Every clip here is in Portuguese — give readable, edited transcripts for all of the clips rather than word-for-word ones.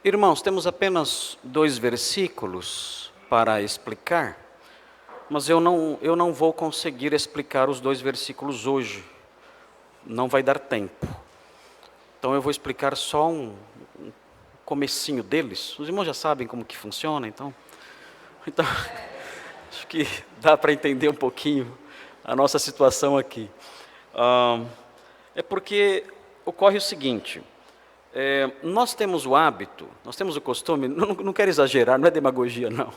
Irmãos, temos apenas 2 versículos para explicar, mas eu não vou conseguir explicar os 2 versículos hoje, não vai dar tempo. Então eu vou explicar só um comecinho deles. Os irmãos já sabem como que funciona, então acho que dá para entender um pouquinho a nossa situação aqui. É porque ocorre o seguinte: nós temos o hábito, nós temos o costume, não quero exagerar, não é demagogia não,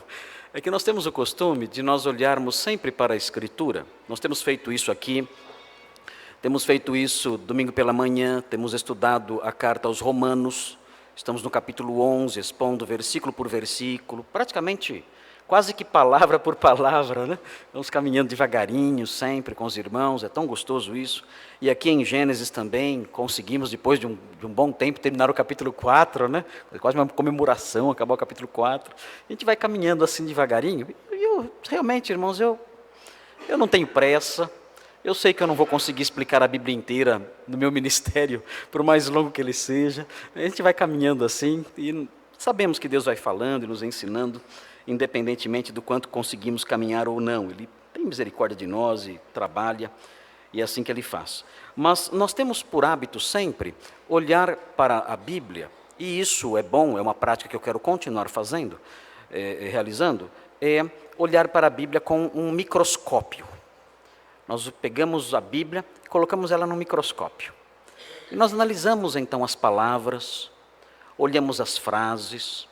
é que nós temos o costume de nós olharmos sempre para a Escritura. Nós temos feito isso aqui, temos feito isso domingo pela manhã, temos estudado a carta aos Romanos, estamos no capítulo 11, expondo versículo por versículo, praticamente quase que palavra por palavra, né? Vamos caminhando devagarinho sempre com os irmãos, é tão gostoso isso. E aqui em Gênesis também conseguimos, depois de um bom tempo, terminar o capítulo 4, né? Quase uma comemoração, acabar o capítulo 4. A gente vai caminhando assim devagarinho. E realmente, irmãos, eu não tenho pressa. Eu sei que eu não vou conseguir explicar a Bíblia inteira no meu ministério, por mais longo que ele seja. A gente vai caminhando assim e sabemos que Deus vai falando e nos ensinando, independentemente do quanto conseguimos caminhar ou não. Ele tem misericórdia de nós e trabalha, e é assim que Ele faz. Mas nós temos por hábito sempre olhar para a Bíblia, e isso é bom, é uma prática que eu quero continuar fazendo, realizando, é olhar para a Bíblia com um microscópio. Nós pegamos a Bíblia e colocamos ela num microscópio. E nós analisamos então as palavras, olhamos as frases,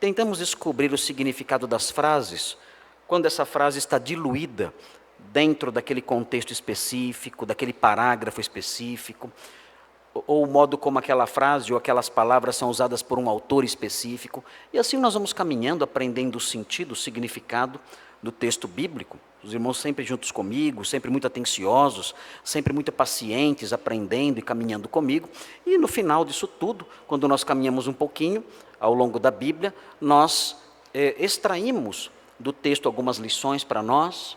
tentamos descobrir o significado das frases, quando essa frase está diluída dentro daquele contexto específico, daquele parágrafo específico, ou o modo como aquela frase ou aquelas palavras são usadas por um autor específico. E assim nós vamos caminhando, aprendendo o sentido, o significado do texto bíblico. Os irmãos sempre juntos comigo, sempre muito atenciosos, sempre muito pacientes, aprendendo e caminhando comigo. E no final disso tudo, quando nós caminhamos um pouquinho ao longo da Bíblia, nós extraímos do texto algumas lições para nós,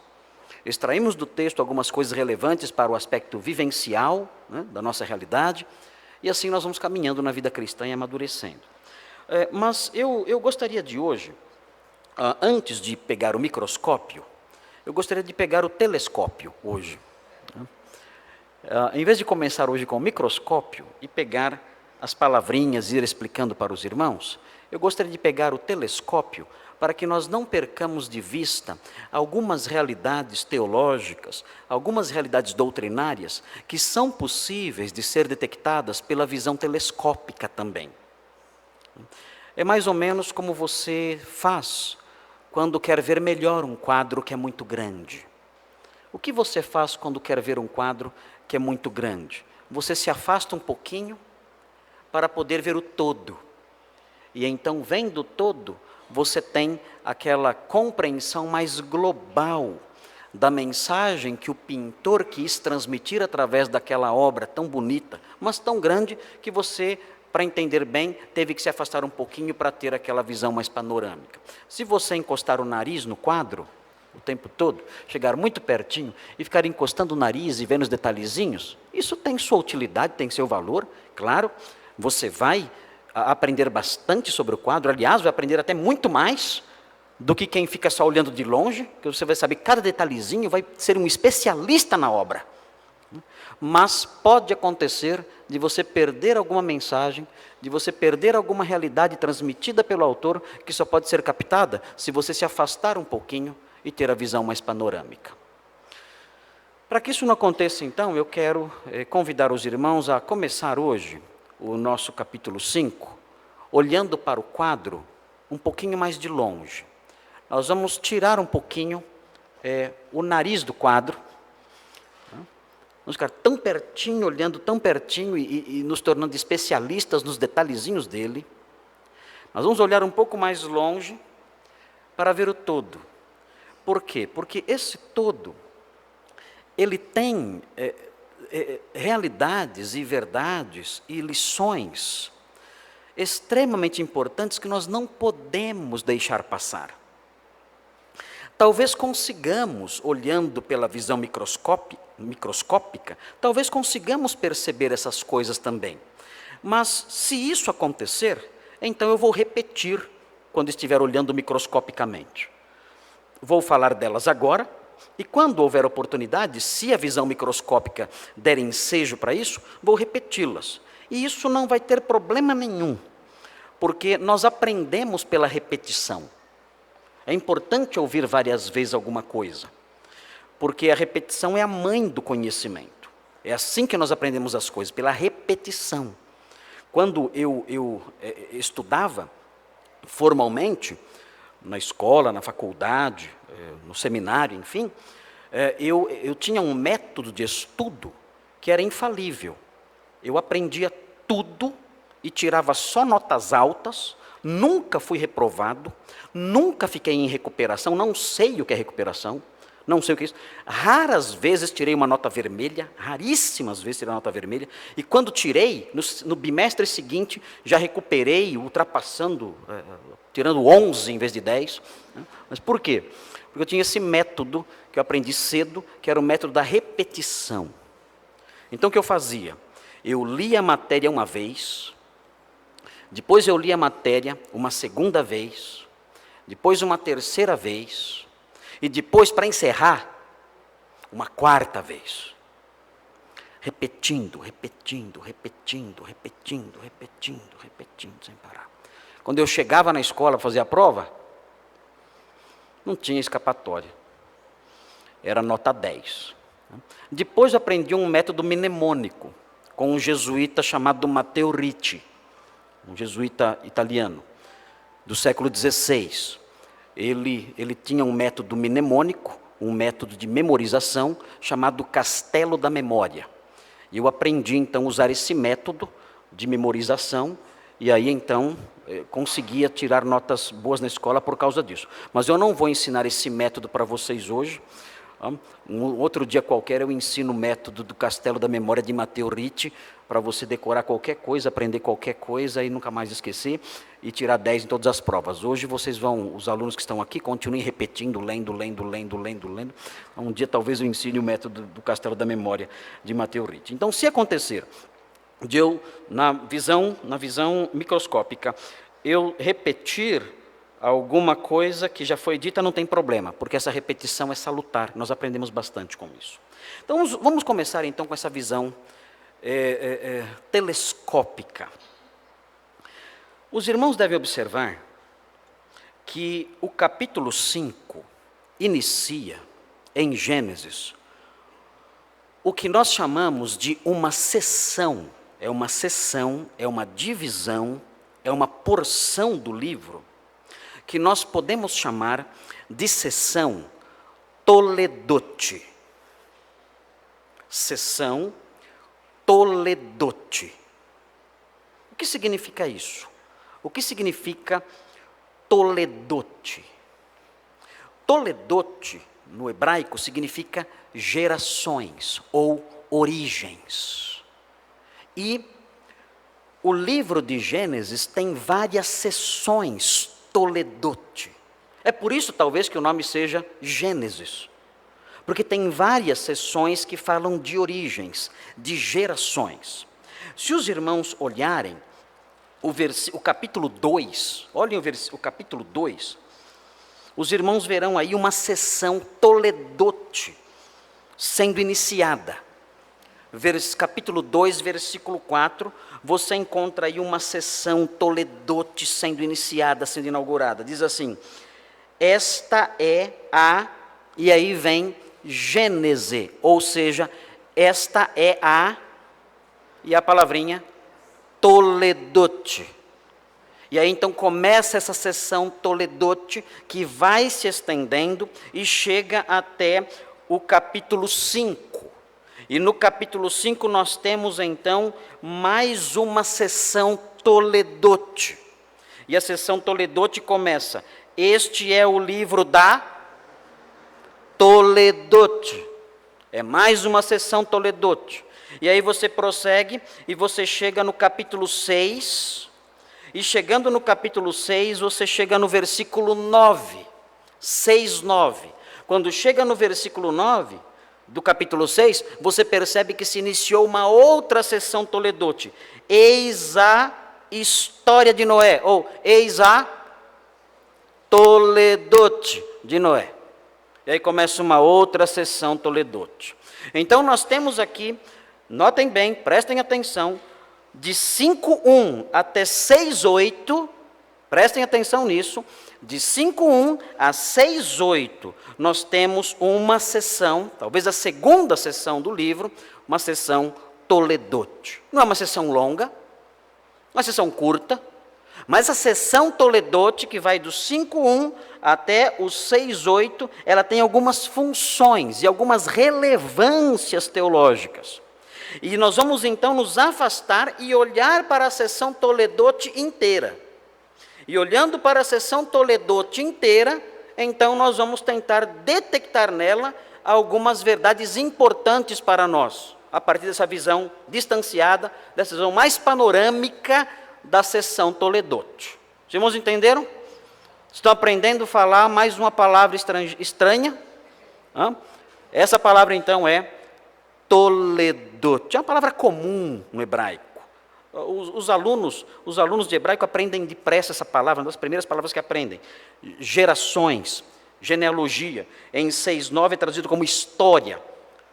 extraímos do texto algumas coisas relevantes para o aspecto vivencial, né, da nossa realidade, e assim nós vamos caminhando na vida cristã e amadurecendo. Mas eu gostaria de hoje, antes de pegar o microscópio, eu gostaria de pegar o telescópio hoje. Em vez de começar hoje com o microscópio e pegar as palavrinhas e ir explicando para os irmãos, eu gostaria de pegar o telescópio para que nós não percamos de vista algumas realidades teológicas, algumas realidades doutrinárias que são possíveis de ser detectadas pela visão telescópica também. É mais ou menos como você faz quando quer ver melhor um quadro que é muito grande. O que você faz quando quer ver um quadro que é muito grande? Você se afasta um pouquinho para poder ver o todo. E então, vendo o todo, você tem aquela compreensão mais global da mensagem que o pintor quis transmitir através daquela obra tão bonita, mas tão grande que você, para entender bem, teve que se afastar um pouquinho para ter aquela visão mais panorâmica. Se você encostar o nariz no quadro o tempo todo, chegar muito pertinho e ficar encostando o nariz e vendo os detalhezinhos, isso tem sua utilidade, tem seu valor, claro. Você vai aprender bastante sobre o quadro, aliás, vai aprender até muito mais do que quem fica só olhando de longe, que você vai saber cada detalhezinho, vai ser um especialista na obra. Mas pode acontecer de você perder alguma mensagem, de você perder alguma realidade transmitida pelo autor, que só pode ser captada se você se afastar um pouquinho e ter a visão mais panorâmica. Para que isso não aconteça, então, eu quero convidar os irmãos a começar hoje o nosso capítulo 5, olhando para o quadro um pouquinho mais de longe. Nós vamos tirar um pouquinho o nariz do quadro, vamos ficar tão pertinho, olhando tão pertinho e nos tornando especialistas nos detalhezinhos dele. Nós vamos olhar um pouco mais longe para ver o todo. Por quê? Porque esse todo, ele tem realidades e verdades e lições extremamente importantes que nós não podemos deixar passar. Talvez consigamos, olhando pela visão microscópica, talvez consigamos perceber essas coisas também. Mas se isso acontecer, então eu vou repetir quando estiver olhando microscopicamente. Vou falar delas agora, e quando houver oportunidade, se a visão microscópica der ensejo para isso, vou repeti-las. E isso não vai ter problema nenhum, porque nós aprendemos pela repetição. É importante ouvir várias vezes alguma coisa, porque a repetição é a mãe do conhecimento. É assim que nós aprendemos as coisas, pela repetição. Quando eu estudava formalmente, na escola, na faculdade, no seminário, enfim, eu tinha um método de estudo que era infalível. Eu aprendia tudo e tirava só notas altas, nunca fui reprovado, nunca fiquei em recuperação, não sei o que é recuperação, não sei o que é isso. Raras vezes tirei uma nota vermelha, raríssimas vezes tirei uma nota vermelha, e quando tirei, no bimestre seguinte, já recuperei, ultrapassando, tirando 11 em vez de 10. Mas por quê? Porque eu tinha esse método que eu aprendi cedo, que era o método da repetição. Então o que eu fazia? Eu lia a matéria uma vez, depois eu lia a matéria uma segunda vez, depois uma terceira vez, e depois, para encerrar, uma quarta vez. Repetindo, repetindo, repetindo, repetindo, repetindo, repetindo, sem parar. Quando eu chegava na escola para fazer a prova, não tinha escapatória. Era nota 10. Depois eu aprendi um método mnemônico, com um jesuíta chamado Matteo Ricci, um jesuíta italiano, do século XVI. Ele tinha um método mnemônico, um método de memorização, chamado Castelo da Memória. E eu aprendi, então, a usar esse método de memorização, e aí, então, conseguia tirar notas boas na escola por causa disso. Mas eu não vou ensinar esse método para vocês hoje. Um outro dia qualquer eu ensino o método do Castelo da Memória de Matteo Ricci, para você decorar qualquer coisa, aprender qualquer coisa e nunca mais esquecer, e tirar 10 em todas as provas. Hoje vocês vão, os alunos que estão aqui, continuem repetindo, lendo. Um dia talvez eu ensine o método do Castelo da Memória de Matteo Ricci. Então, se acontecer de eu, na visão microscópica, eu repetir alguma coisa que já foi dita, não tem problema, porque essa repetição é salutar, nós aprendemos bastante com isso. Então, vamos começar então com essa visão telescópica. Os irmãos devem observar que o capítulo 5 inicia, em Gênesis, o que nós chamamos de uma seção, é uma divisão, é uma porção do livro, que nós podemos chamar de seção Toledote. Seção Toledote. O que significa isso? O que significa Toledote? Toledote, no hebraico, significa gerações ou origens. E o livro de Gênesis tem várias seções Toledote. É por isso, talvez, que o nome seja Gênesis. Porque tem várias seções que falam de origens, de gerações. Se os irmãos olharem o capítulo 2, olhem o capítulo 2, os irmãos verão aí uma seção Toledote sendo iniciada. Capítulo 2, versículo 4, você encontra aí uma seção Toledote sendo iniciada, sendo inaugurada. Diz assim: esta é a, e aí vem Gênese, ou seja, esta é a, e a palavrinha Toledote. E aí então começa essa seção Toledote, que vai se estendendo e chega até o capítulo 5. E no capítulo 5 nós temos então mais uma seção Toledote. E a seção Toledote começa: este é o livro da Toledote. É mais uma seção Toledote. E aí você prossegue e você chega no capítulo 6. E chegando no capítulo 6, você chega no versículo 9. 6, 9. Quando chega no versículo 9 do capítulo 6, você percebe que se iniciou uma outra seção Toledote. Eis a história de Noé, ou eis a Toledote de Noé. E aí começa uma outra sessão Toledote. Então nós temos aqui, notem bem, prestem atenção, de 5:1 até 6:8, prestem atenção nisso, de 5:1 a 6:8, nós temos uma sessão, talvez a segunda sessão do livro, uma sessão Toledote. Não é uma sessão longa, uma sessão curta, mas a sessão Toledote, que vai do 5:1 até o 6:8, ela tem algumas funções e algumas relevâncias teológicas. E nós vamos então nos afastar e olhar para a sessão Toledote inteira. E olhando para a sessão Toledote inteira, então nós vamos tentar detectar nela algumas verdades importantes para nós, a partir dessa visão distanciada, dessa visão mais panorâmica da sessão Toledote. Os irmãos entenderam? Estão aprendendo a falar mais uma palavra estranha? Essa palavra então é Toledote. É uma palavra comum no hebraico. Os alunos de hebraico aprendem depressa essa palavra, uma das primeiras palavras que aprendem. Gerações, genealogia. Em 6:9 é traduzido como história.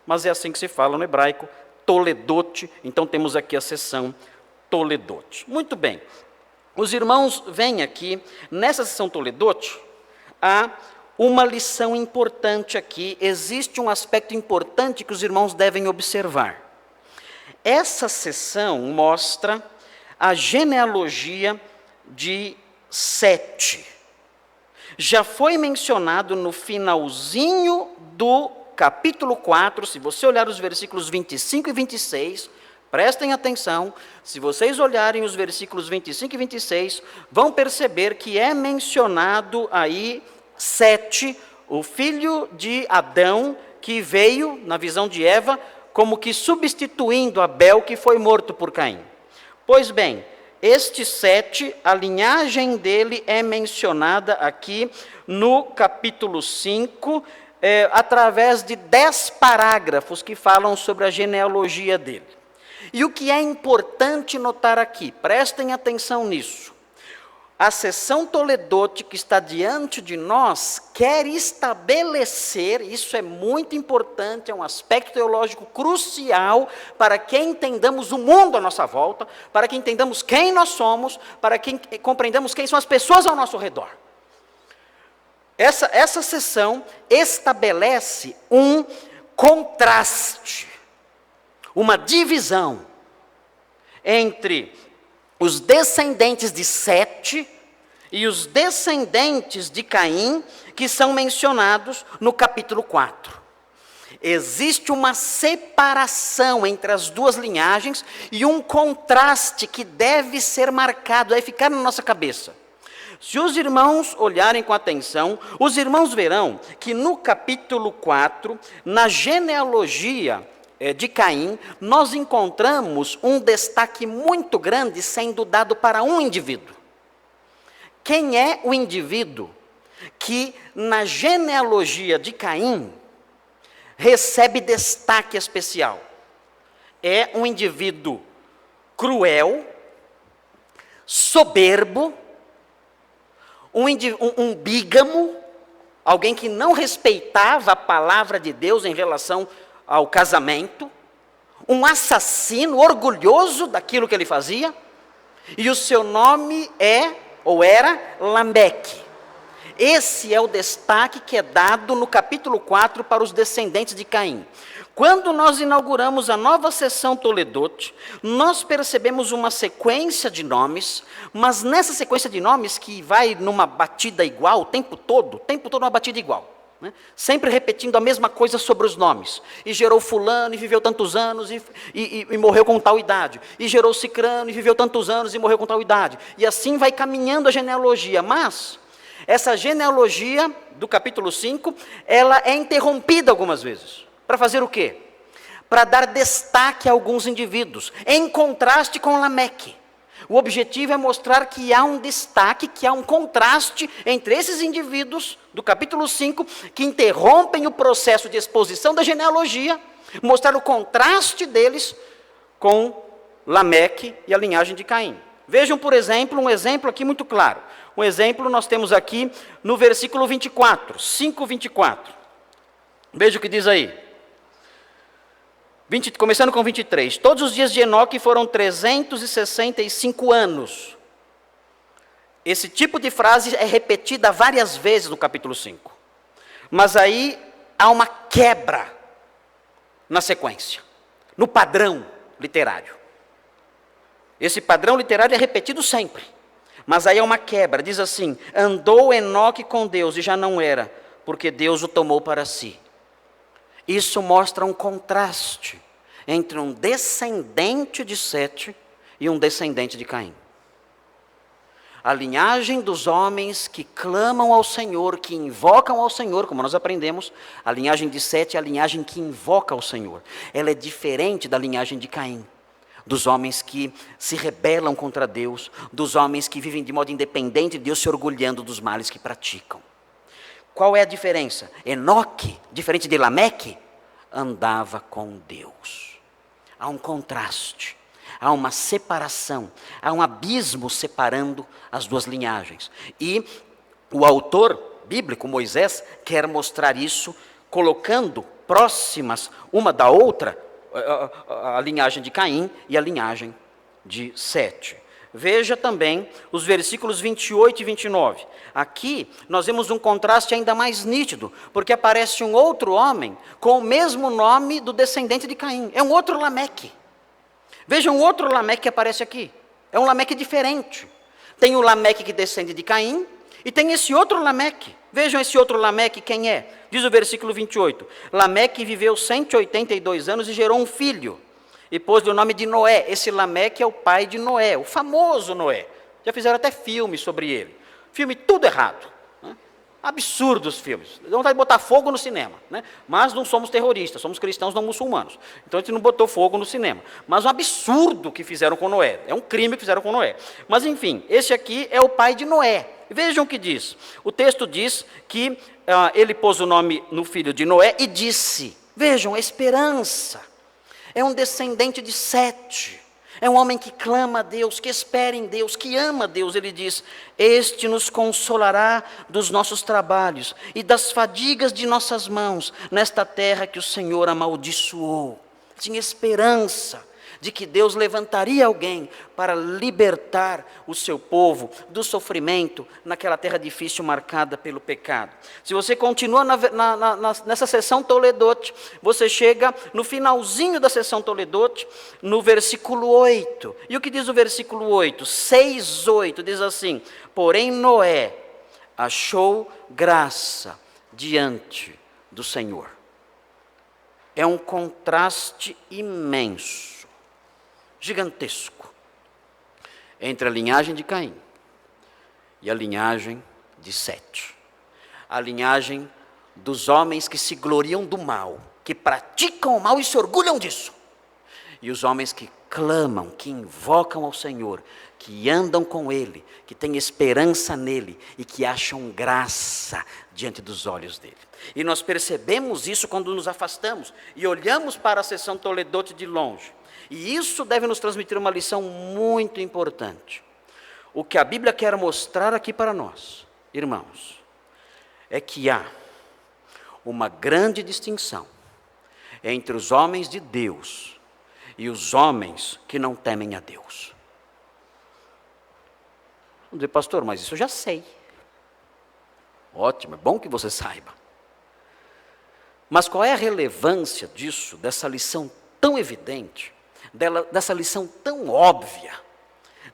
Mas é assim que se fala no hebraico, Toledote. Então temos aqui a sessão Toledote. Muito bem. Os irmãos veem aqui, nessa sessão Toledote, há uma lição importante aqui. Existe um aspecto importante que os irmãos devem observar. Essa sessão mostra a genealogia de Sete. Já foi mencionado no finalzinho do capítulo 4, se você olhar os versículos 25 e 26, prestem atenção, se vocês olharem os versículos 25 e 26, vão perceber que é mencionado aí Sete, o filho de Adão, que veio, na visão de Eva, como que substituindo Abel, que foi morto por Caim. Pois bem, este Sete, a linhagem dele é mencionada aqui no capítulo 5, através de 10 parágrafos que falam sobre a genealogia dele. E o que é importante notar aqui, prestem atenção nisso, a sessão Toledote que está diante de nós quer estabelecer, isso é muito importante, é um aspecto teológico crucial para que entendamos o mundo à nossa volta, para que entendamos quem nós somos, para que compreendamos quem são as pessoas ao nosso redor. Essa sessão estabelece um contraste, uma divisão entre os descendentes de Sete e os descendentes de Caim, que são mencionados no capítulo 4. Existe uma separação entre as duas linhagens e um contraste que deve ser marcado, deve ficar na nossa cabeça. Se os irmãos olharem com atenção, os irmãos verão que no capítulo 4, na genealogia de Caim, nós encontramos um destaque muito grande sendo dado para um indivíduo. Quem é o indivíduo que na genealogia de Caim recebe destaque especial? É um indivíduo cruel, soberbo, um bígamo, alguém que não respeitava a palavra de Deus em relação ao casamento, um assassino orgulhoso daquilo que ele fazia, e o seu nome era Lameque. Esse é o destaque que é dado no capítulo 4 para os descendentes de Caim. Quando nós inauguramos a nova sessão Toledote, nós percebemos uma sequência de nomes, mas nessa sequência de nomes que vai numa batida igual o tempo todo uma batida igual. Sempre repetindo a mesma coisa sobre os nomes. E gerou fulano e viveu tantos anos e morreu com tal idade. E gerou cicrano e viveu tantos anos e morreu com tal idade. E assim vai caminhando a genealogia. Mas essa genealogia do capítulo 5, ela é interrompida algumas vezes. Para fazer o quê? Para dar destaque a alguns indivíduos, em contraste com Lameque. O objetivo é mostrar que há um destaque, que há um contraste entre esses indivíduos do capítulo 5, que interrompem o processo de exposição da genealogia, mostrar o contraste deles com Lameque e a linhagem de Caim. Vejam, por exemplo, um exemplo aqui muito claro. Um exemplo nós temos aqui no versículo 24, 5:24. Veja o que diz aí. Começando com 23. Todos os dias de Enoque foram 365 anos. Esse tipo de frase é repetida várias vezes no capítulo 5. Mas aí há uma quebra na sequência, no padrão literário. Esse padrão literário é repetido sempre. Mas aí há uma quebra, diz assim: andou Enoque com Deus e já não era, porque Deus o tomou para si. Isso mostra um contraste entre um descendente de Sete e um descendente de Caim. A linhagem dos homens que clamam ao Senhor, que invocam ao Senhor, como nós aprendemos, a linhagem de Sete é a linhagem que invoca ao Senhor. Ela é diferente da linhagem de Caim, dos homens que se rebelam contra Deus, dos homens que vivem de modo independente de Deus, se orgulhando dos males que praticam. Qual é a diferença? Enoque, diferente de Lameque, andava com Deus. Há um contraste, há uma separação, há um abismo separando as duas linhagens. E o autor bíblico, Moisés, quer mostrar isso colocando próximas uma da outra a linhagem de Caim e a linhagem de Sete. Veja também os versículos 28 e 29. Aqui nós vemos um contraste ainda mais nítido, porque aparece um outro homem com o mesmo nome do descendente de Caim. É um outro Lameque. Veja um outro Lameque que aparece aqui. É um Lameque diferente. Tem o Lameque que descende de Caim e tem esse outro Lameque. Vejam esse outro Lameque quem é. Diz o versículo 28. Lameque viveu 182 anos e gerou um filho. E pôs-lhe o nome de Noé. Esse Lameque é o pai de Noé, o famoso Noé. Já fizeram até filme sobre ele. Filme tudo errado. Né? Absurdos filmes. Dá vontade de botar fogo no cinema. Né? Mas não somos terroristas, somos cristãos não muçulmanos. Então a gente não botou fogo no cinema. Mas um absurdo que fizeram com Noé. É um crime que fizeram com Noé. Mas enfim, esse aqui é o pai de Noé. Vejam o que diz. O texto diz que ele pôs o nome no filho de Noé e disse. Vejam, esperança. É um descendente de Sete. É um homem que clama a Deus, que espera em Deus, que ama a Deus. Ele diz: este nos consolará dos nossos trabalhos e das fadigas de nossas mãos, nesta terra que o Senhor amaldiçoou. Tinha esperança de que Deus levantaria alguém para libertar o seu povo do sofrimento naquela terra difícil marcada pelo pecado. Se você continua nessa sessão Toledote, você chega no finalzinho da sessão Toledote, no versículo 8. E o que diz o versículo 8? 6:8 diz assim: porém Noé achou graça diante do Senhor. É um contraste imenso, gigantesco, entre a linhagem de Caim e a linhagem de Sete. A linhagem dos homens que se gloriam do mal, que praticam o mal e se orgulham disso. E os homens que clamam, que invocam ao Senhor, que andam com Ele, que têm esperança nele e que acham graça diante dos olhos dele. E nós percebemos isso quando nos afastamos e olhamos para a sessão Toledote de longe. E isso deve nos transmitir uma lição muito importante. O que a Bíblia quer mostrar aqui para nós, irmãos, é que há uma grande distinção entre os homens de Deus e os homens que não temem a Deus. Vamos dizer, pastor, mas isso eu já sei. Ótimo, é bom que você saiba. Mas qual é a relevância disso, dessa lição tão evidente, dessa lição tão óbvia,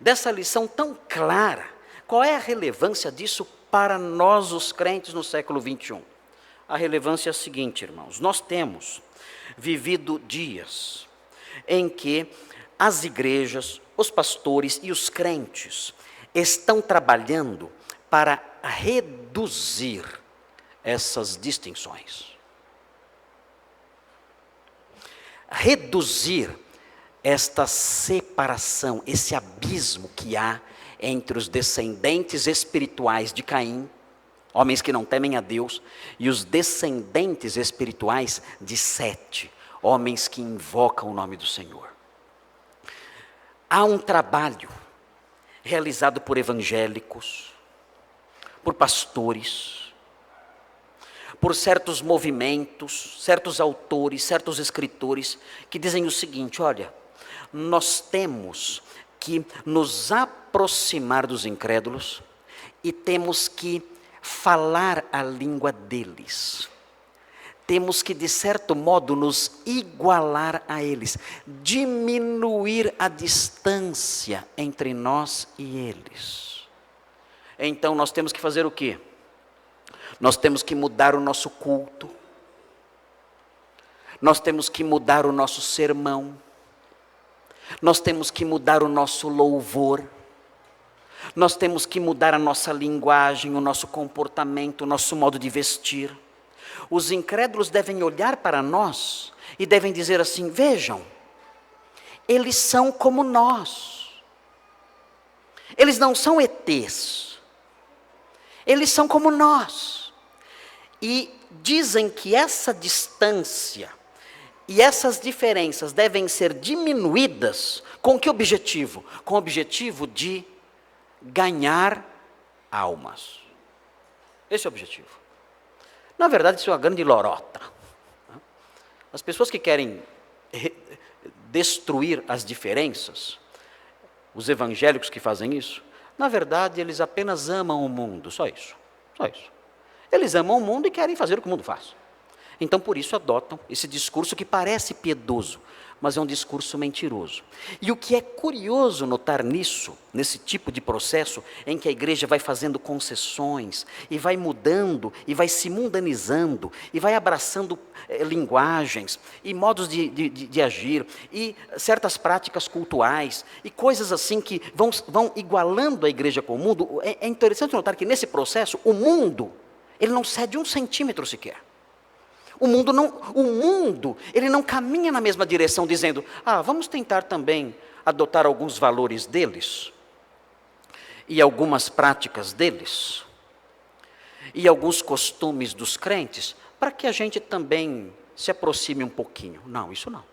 dessa lição tão clara? Qual é a relevância disso para nós, os crentes, no século 21? A relevância é a seguinte, irmãos: nós temos vivido dias em que as igrejas, os pastores e os crentes estão trabalhando para reduzir essas distinções. Reduzir esta separação, esse abismo que há entre os descendentes espirituais de Caim, homens que não temem a Deus, e os descendentes espirituais de Sete, homens que invocam o nome do Senhor. Há um trabalho realizado por evangélicos, por pastores, por certos movimentos, certos autores, certos escritores, que dizem o seguinte: olha, nós temos que nos aproximar dos incrédulos e temos que falar a língua deles. Temos que, de certo modo, nos igualar a eles, diminuir a distância entre nós e eles. Então nós temos que fazer o quê? Nós temos que mudar o nosso culto, nós temos que mudar o nosso sermão, nós temos que mudar o nosso louvor, nós temos que mudar a nossa linguagem, o nosso comportamento, o nosso modo de vestir. Os incrédulos devem olhar para nós e devem dizer assim: vejam, eles são como nós, eles não são ETs, eles são como nós. E dizem que essa distância e essas diferenças devem ser diminuídas com que objetivo? Com o objetivo de ganhar almas. Esse é o objetivo. Na verdade, isso é uma grande lorota. As pessoas que querem destruir as diferenças, os evangélicos que fazem isso, na verdade, eles apenas amam o mundo, só isso, só isso. Eles amam o mundo e querem fazer o que o mundo faz. Então, por isso, adotam esse discurso que parece piedoso, mas é um discurso mentiroso. E o que é curioso notar nisso, nesse tipo de processo, em que a igreja vai fazendo concessões, e vai mudando, e vai se mundanizando, e vai abraçando linguagens, e modos de agir, e certas práticas cultuais, e coisas assim que vão igualando a igreja com o mundo. É interessante notar que nesse processo, o mundo, ele não cede 1 centímetro sequer. O mundo, ele não caminha na mesma direção, dizendo: vamos tentar também adotar alguns valores deles, e algumas práticas deles, e alguns costumes dos crentes, para que a gente também se aproxime um pouquinho. Não, isso não.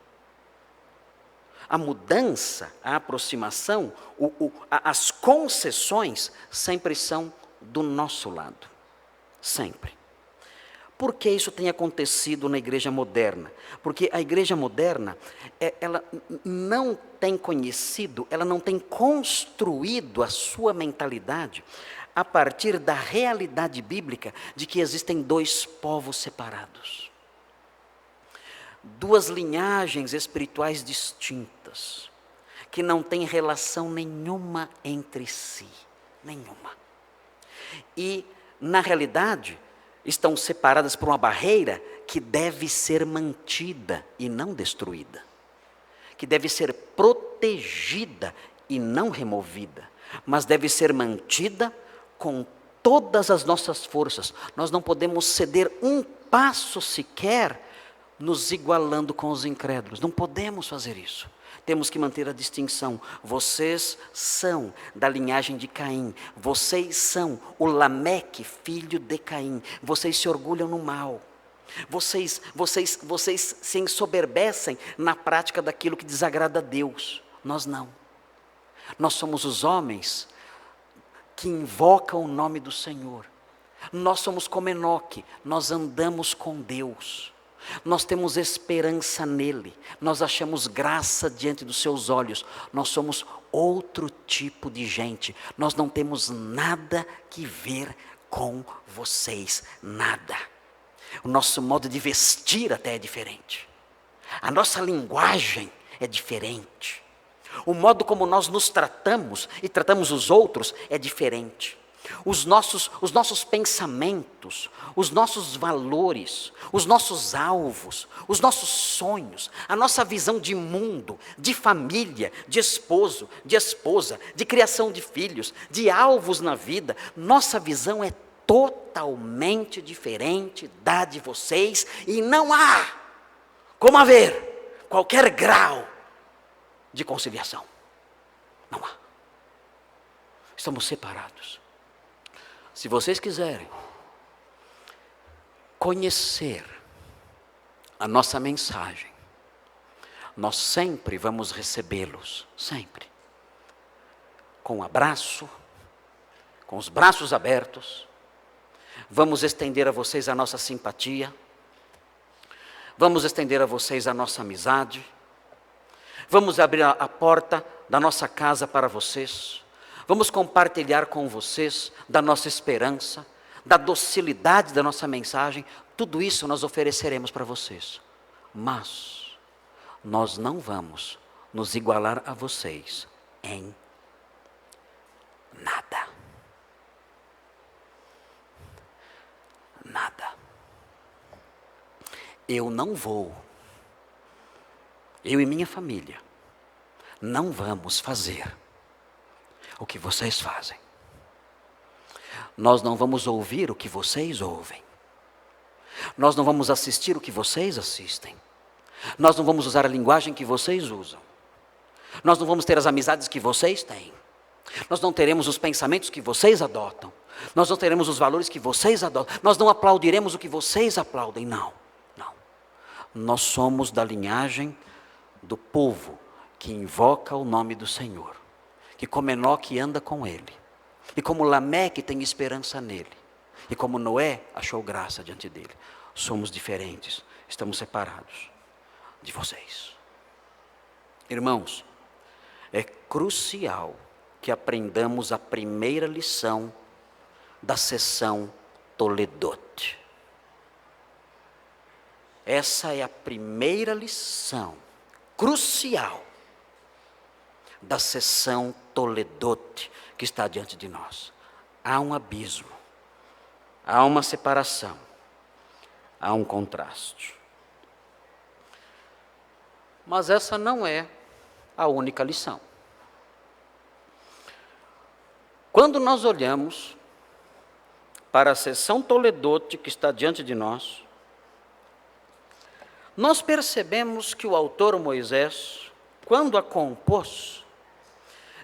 A mudança, a aproximação, as concessões sempre são do nosso lado. Sempre. Por que isso tem acontecido na igreja moderna? Porque a igreja moderna, ela não tem conhecido, ela não tem construído a sua mentalidade a partir da realidade bíblica de que existem 2 povos separados. 2 linhagens espirituais distintas, que não têm relação nenhuma entre si, nenhuma. E, na realidade, estão separadas por uma barreira que deve ser mantida e não destruída, que deve ser protegida e não removida, mas deve ser mantida com todas as nossas forças. Nós não podemos ceder um passo sequer nos igualando com os incrédulos, não podemos fazer isso. Temos que manter a distinção. Vocês são da linhagem de Caim. Vocês são o Lameque, filho de Caim. Vocês se orgulham no mal. Vocês se ensoberbecem na prática daquilo que desagrada a Deus. Nós não. Nós somos os homens que invocam o nome do Senhor. Nós somos como Enoque. Nós andamos com Deus. Nós temos esperança nele, nós achamos graça diante dos seus olhos, nós somos outro tipo de gente, nós não temos nada que ver com vocês, nada. O nosso modo de vestir até é diferente, a nossa linguagem é diferente, o modo como nós nos tratamos e tratamos os outros é diferente. Os nossos pensamentos, os nossos valores, os nossos alvos, os nossos sonhos, a nossa visão de mundo, de família, de esposo, de esposa, de criação de filhos, de alvos na vida, nossa visão é totalmente diferente da de vocês e não há como haver qualquer grau de conciliação. Não há. Estamos separados. Se vocês quiserem conhecer a nossa mensagem, nós sempre vamos recebê-los, sempre, com um abraço, com os braços abertos. Vamos estender a vocês a nossa simpatia. Vamos estender a vocês a nossa amizade. Vamos abrir a porta da nossa casa para vocês. Vamos compartilhar com vocês da nossa esperança, da docilidade da nossa mensagem. Tudo isso nós ofereceremos para vocês. Mas nós não vamos nos igualar a vocês em nada. Nada. Eu e minha família, não vamos fazer o que vocês fazem. Nós não vamos ouvir o que vocês ouvem. Nós não vamos assistir o que vocês assistem. Nós não vamos usar a linguagem que vocês usam. Nós não vamos ter as amizades que vocês têm. Nós não teremos os pensamentos que vocês adotam. Nós não teremos os valores que vocês adotam. Nós não aplaudiremos o que vocês aplaudem. Não. Nós somos da linhagem do povo que invoca o nome do Senhor, que como Enoque anda com ele, e como Lameque tem esperança nele, e como Noé achou graça diante dele. Somos diferentes, estamos separados de vocês. Irmãos, é crucial que aprendamos a primeira lição da sessão Toledote. Essa é a primeira lição crucial da sessão Toledote que está diante de nós. Há um abismo, há uma separação, há um contraste. Mas essa não é a única lição. Quando nós olhamos para a sessão Toledote que está diante de nós, nós percebemos que o autor Moisés, quando a compôs,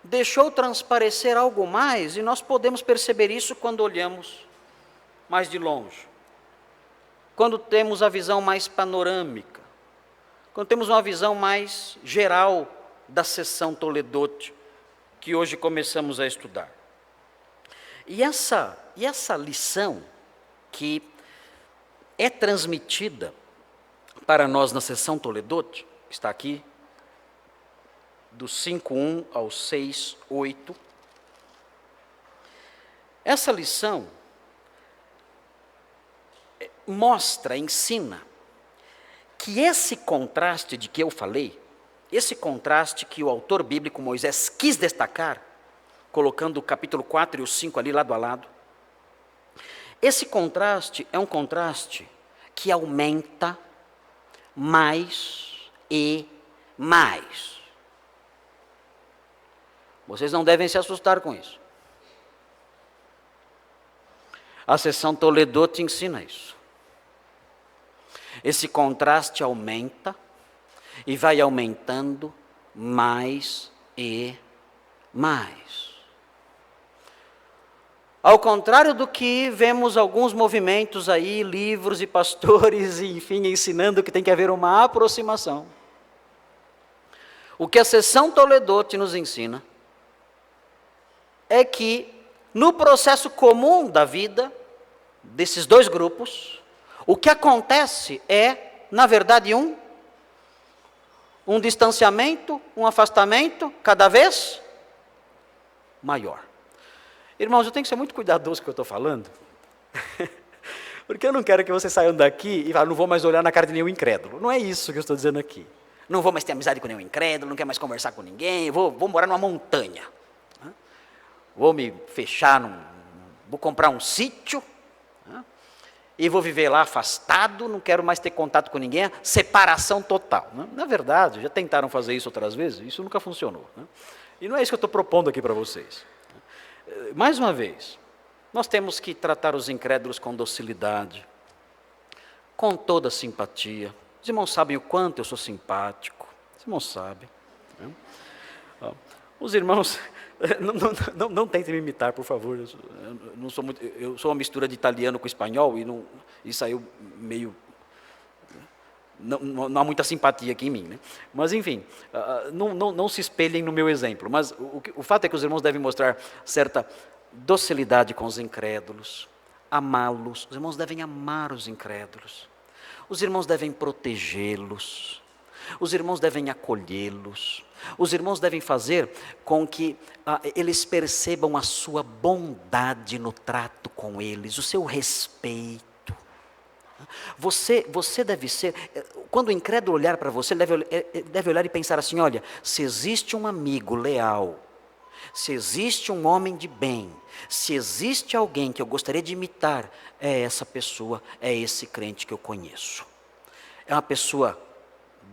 deixou transparecer algo mais, e nós podemos perceber isso quando olhamos mais de longe, quando temos a visão mais panorâmica, quando temos uma visão mais geral da sessão Toledote, que hoje começamos a estudar. E essa lição que é transmitida para nós na sessão Toledote, está aqui, do 5:1 ao 6:8. Essa lição mostra, ensina, que esse contraste de que eu falei, esse contraste que o autor bíblico Moisés quis destacar, colocando o capítulo 4 e o 5 ali lado a lado, esse contraste é um contraste que aumenta mais e mais. Vocês não devem se assustar com isso. A sessão Toledote ensina isso. Esse contraste aumenta e vai aumentando mais e mais. Ao contrário do que vemos alguns movimentos aí, livros e pastores, enfim, ensinando que tem que haver uma aproximação. O que a sessão Toledote nos ensina é que no processo comum da vida desses dois grupos, o que acontece é, na verdade, um distanciamento, um afastamento cada vez maior. Irmãos, eu tenho que ser muito cuidadoso com o que eu estou falando, porque eu não quero que vocês saiam daqui e falem, não vou mais olhar na cara de nenhum incrédulo. Não é isso que eu estou dizendo aqui. Não vou mais ter amizade com nenhum incrédulo, não quero mais conversar com ninguém, vou morar numa montanha. Vou me fechar, vou comprar um sítio, e vou viver lá afastado, não quero mais ter contato com ninguém, separação total. Na verdade, já tentaram fazer isso outras vezes, isso nunca funcionou. E não é isso que eu estou propondo aqui para vocês. Mais uma vez, nós temos que tratar os incrédulos com docilidade, com toda simpatia. Os irmãos sabem o quanto eu sou simpático, os irmãos sabem. Os irmãos, não tentem me imitar, por favor. Eu sou uma mistura de italiano com espanhol e saiu meio não há muita simpatia aqui em mim, né? Mas enfim, não se espelhem no meu exemplo. Mas o fato é que os irmãos devem mostrar certa docilidade com os incrédulos, amá-los. Os irmãos devem amar os incrédulos. Os irmãos devem protegê-los. Os irmãos devem acolhê-los. Os irmãos devem fazer com que eles percebam a sua bondade no trato com eles, o seu respeito. Você deve ser, quando o incrédulo olhar para você, ele deve olhar e pensar assim: olha, se existe um amigo leal, se existe um homem de bem, se existe alguém que eu gostaria de imitar, é essa pessoa, é esse crente que eu conheço. É uma pessoa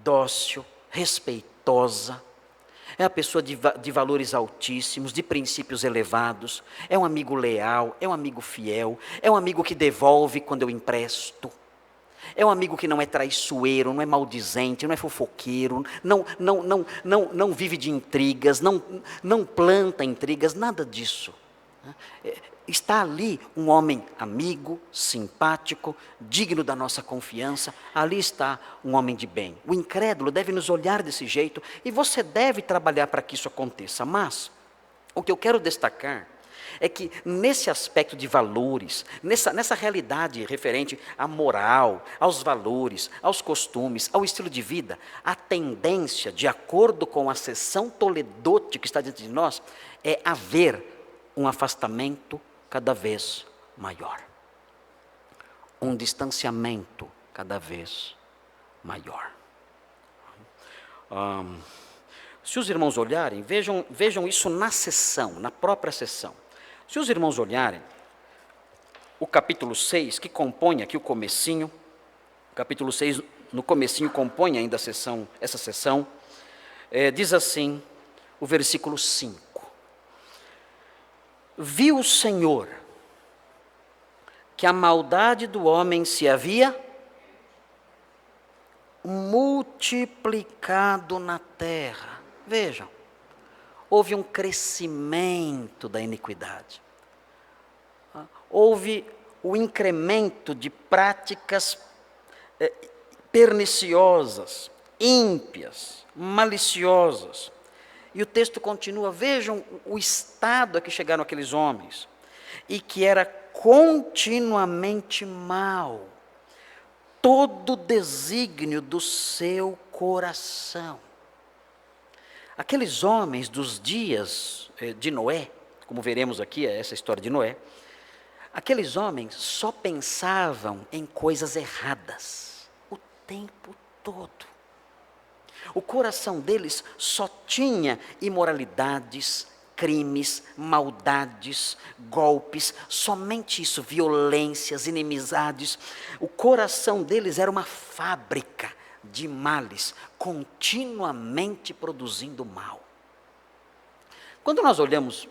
dócil, respeitosa, é uma pessoa de valores altíssimos, de princípios elevados, é um amigo leal, é um amigo fiel, é um amigo que devolve quando eu empresto, é um amigo que não é traiçoeiro, não é maldizente, não é fofoqueiro, não vive de intrigas, não planta intrigas, nada disso. Está ali um homem amigo, simpático, digno da nossa confiança. Ali está um homem de bem. O incrédulo deve nos olhar desse jeito e você deve trabalhar para que isso aconteça. Mas o que eu quero destacar é que nesse aspecto de valores, nessa realidade referente à moral, aos valores, aos costumes, ao estilo de vida, a tendência, de acordo com a seção toledote que está diante de nós, é haver um afastamento cada vez maior. Um distanciamento cada vez maior. Se os irmãos olharem, vejam isso na sessão, na própria sessão. Se os irmãos olharem, o capítulo 6, que compõe aqui o comecinho, capítulo 6, no comecinho compõe ainda essa sessão, diz assim, o versículo 5. Viu o Senhor que a maldade do homem se havia multiplicado na terra. Vejam, houve um crescimento da iniquidade. Houve o incremento de práticas perniciosas, ímpias, maliciosas. E o texto continua, vejam o estado a que chegaram aqueles homens, e que era continuamente mau, todo desígnio do seu coração. Aqueles homens dos dias de Noé, como veremos aqui, essa história de Noé, aqueles homens só pensavam em coisas erradas, o tempo todo. O coração deles só tinha imoralidades, crimes, maldades, golpes, somente isso, violências, inimizades. O coração deles era uma fábrica de males, continuamente produzindo mal. Quando nós olhamos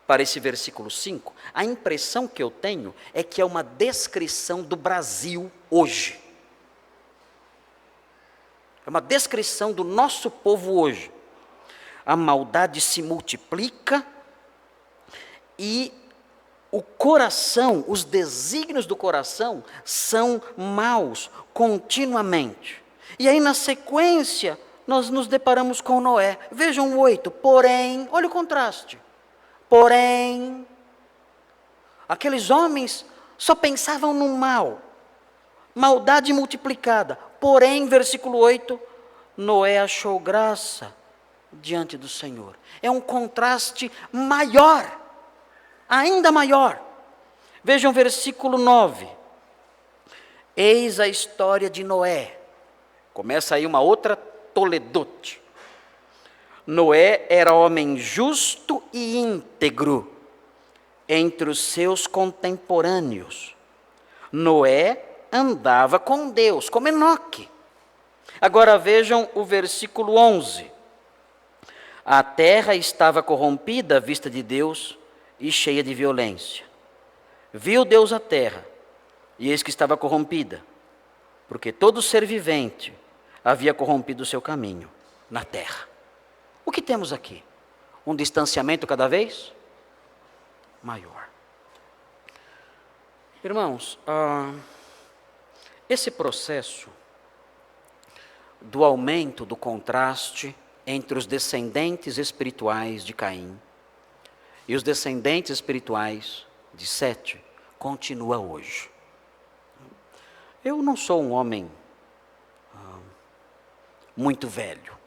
para esse versículo 5, a impressão que eu tenho é que é uma descrição do Brasil hoje. É uma descrição do nosso povo hoje. A maldade se multiplica e o coração, os desígnios do coração são maus continuamente. E aí na sequência nós nos deparamos com Noé. Vejam o 8, porém, olha o contraste. Porém, aqueles homens só pensavam no mal, maldade multiplicada. Porém, versículo 8, Noé achou graça diante do Senhor. É um contraste maior, ainda maior. Vejam versículo 9. Eis a história de Noé. Começa aí uma outra toledote. Noé era homem justo e íntegro entre os seus contemporâneos. Noé andava com Deus, como Enoque. Agora vejam o versículo 11. A terra estava corrompida à vista de Deus e cheia de violência. Viu Deus a terra, e eis que estava corrompida, porque todo ser vivente havia corrompido o seu caminho na terra. O que temos aqui? Um distanciamento cada vez maior. Irmãos, esse processo do aumento do contraste entre os descendentes espirituais de Caim e os descendentes espirituais de Sete continua hoje. Eu não sou um homem muito velho,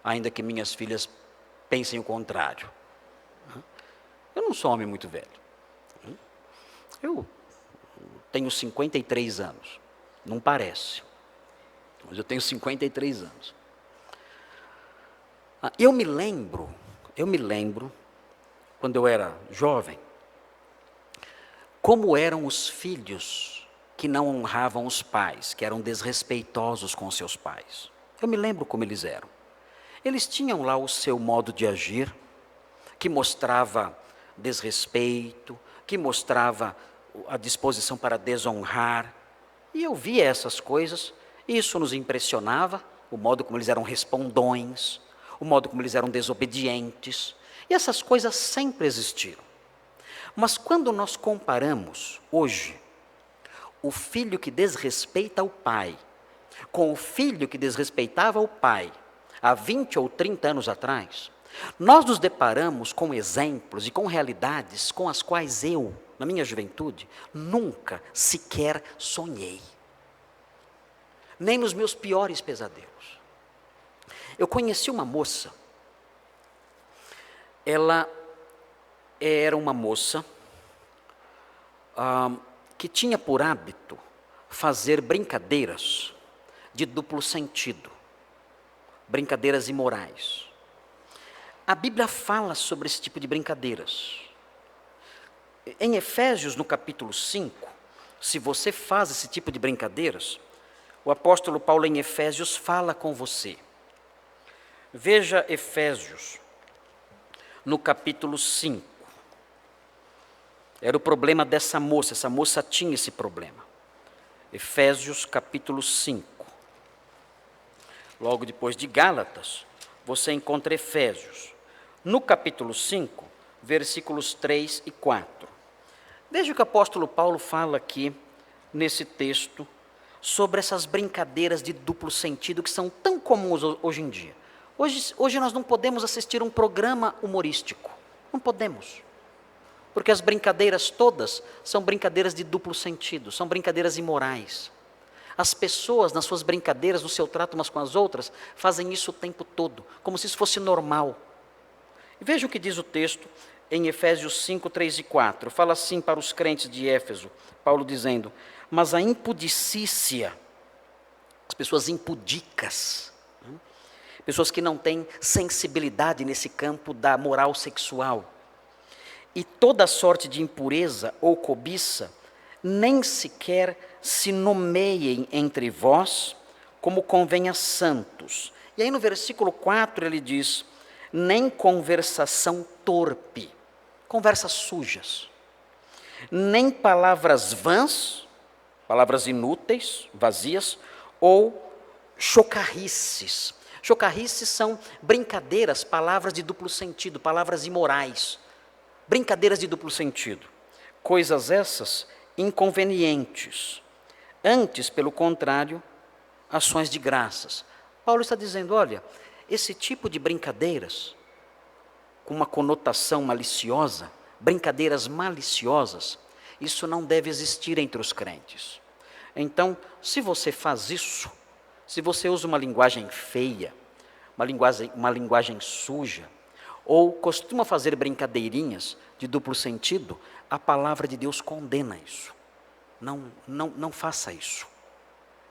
ainda que minhas filhas pensem o contrário. Eu não sou um homem muito velho. Eu tenho 53 anos. Não parece, mas eu tenho 53 anos. Eu me lembro, quando eu era jovem, como eram os filhos que não honravam os pais, que eram desrespeitosos com seus pais. Eu me lembro como eles eram. Eles tinham lá o seu modo de agir, que mostrava desrespeito, que mostrava a disposição para desonrar. E eu via essas coisas, e isso nos impressionava, o modo como eles eram respondões, o modo como eles eram desobedientes. E essas coisas sempre existiram. Mas quando nós comparamos, hoje, o filho que desrespeita o pai, com o filho que desrespeitava o pai, há 20 ou 30 anos atrás, nós nos deparamos com exemplos e com realidades com as quais eu, na minha juventude, nunca sequer sonhei. Nem nos meus piores pesadelos. Eu conheci uma moça, ela era uma moça que tinha por hábito fazer brincadeiras de duplo sentido, brincadeiras imorais. A Bíblia fala sobre esse tipo de brincadeiras. Em Efésios, no capítulo 5, se você faz esse tipo de brincadeiras, o apóstolo Paulo em Efésios fala com você. Veja Efésios, no capítulo 5. Era o problema dessa moça, essa moça tinha esse problema. Efésios, capítulo 5. Logo depois de Gálatas, você encontra Efésios. No capítulo 5, versículos 3 e 4. Veja o que o apóstolo Paulo fala aqui, nesse texto, sobre essas brincadeiras de duplo sentido que são tão comuns hoje em dia. Hoje nós não podemos assistir um programa humorístico. Não podemos. Porque as brincadeiras todas são brincadeiras de duplo sentido, são brincadeiras imorais. As pessoas, nas suas brincadeiras, no seu trato umas com as outras, fazem isso o tempo todo, como se isso fosse normal. E veja o que diz o texto em Efésios 5, 3 e 4. Fala assim para os crentes de Éfeso, Paulo dizendo: mas a impudicícia, as pessoas impudicas, pessoas que não têm sensibilidade nesse campo da moral sexual, e toda sorte de impureza ou cobiça, nem sequer se nomeiem entre vós, como convém a santos. E aí no versículo 4 ele diz: nem conversação torpe, conversas sujas, nem palavras vãs, palavras inúteis, vazias, ou chocarrices. Chocarrices são brincadeiras, palavras de duplo sentido, palavras imorais. Brincadeiras de duplo sentido. Coisas essas inconvenientes. Antes, pelo contrário, ações de graças. Paulo está dizendo, olha, esse tipo de brincadeiras, com uma conotação maliciosa, brincadeiras maliciosas, isso não deve existir entre os crentes. Então, se você faz isso, se você usa uma linguagem feia, uma linguagem suja, ou costuma fazer brincadeirinhas de duplo sentido, a palavra de Deus condena isso. Não faça isso.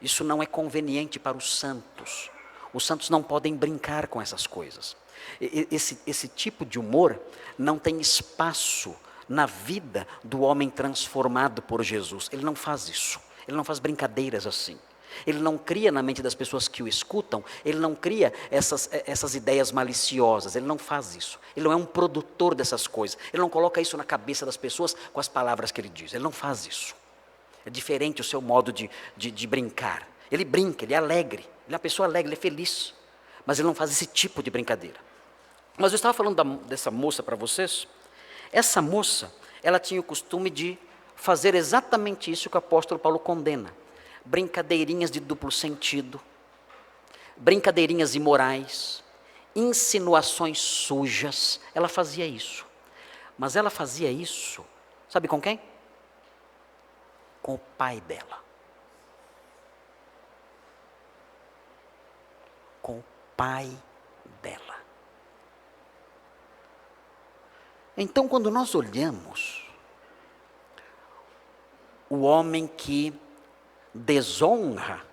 Isso não é conveniente para os santos. Os santos não podem brincar com essas coisas. Esse tipo de humor não tem espaço na vida do homem transformado por Jesus. Ele não faz isso. Ele não faz brincadeiras assim. Ele não cria na mente das pessoas que o escutam, ele não cria essas ideias maliciosas, ele não faz isso. Ele não é um produtor dessas coisas. Ele não coloca isso na cabeça das pessoas com as palavras que ele diz. Ele não faz isso. É diferente o seu modo de brincar. Ele brinca, ele é alegre. Ele é uma pessoa alegre, ele é feliz. Mas ele não faz esse tipo de brincadeira. Mas eu estava falando dessa moça para vocês. Essa moça, ela tinha o costume de fazer exatamente isso que o apóstolo Paulo condena. Brincadeirinhas de duplo sentido, brincadeirinhas imorais, insinuações sujas. Ela fazia isso. Mas ela fazia isso, sabe com quem? Com o pai dela. Com o pai dela. Então, quando nós olhamos o homem que desonra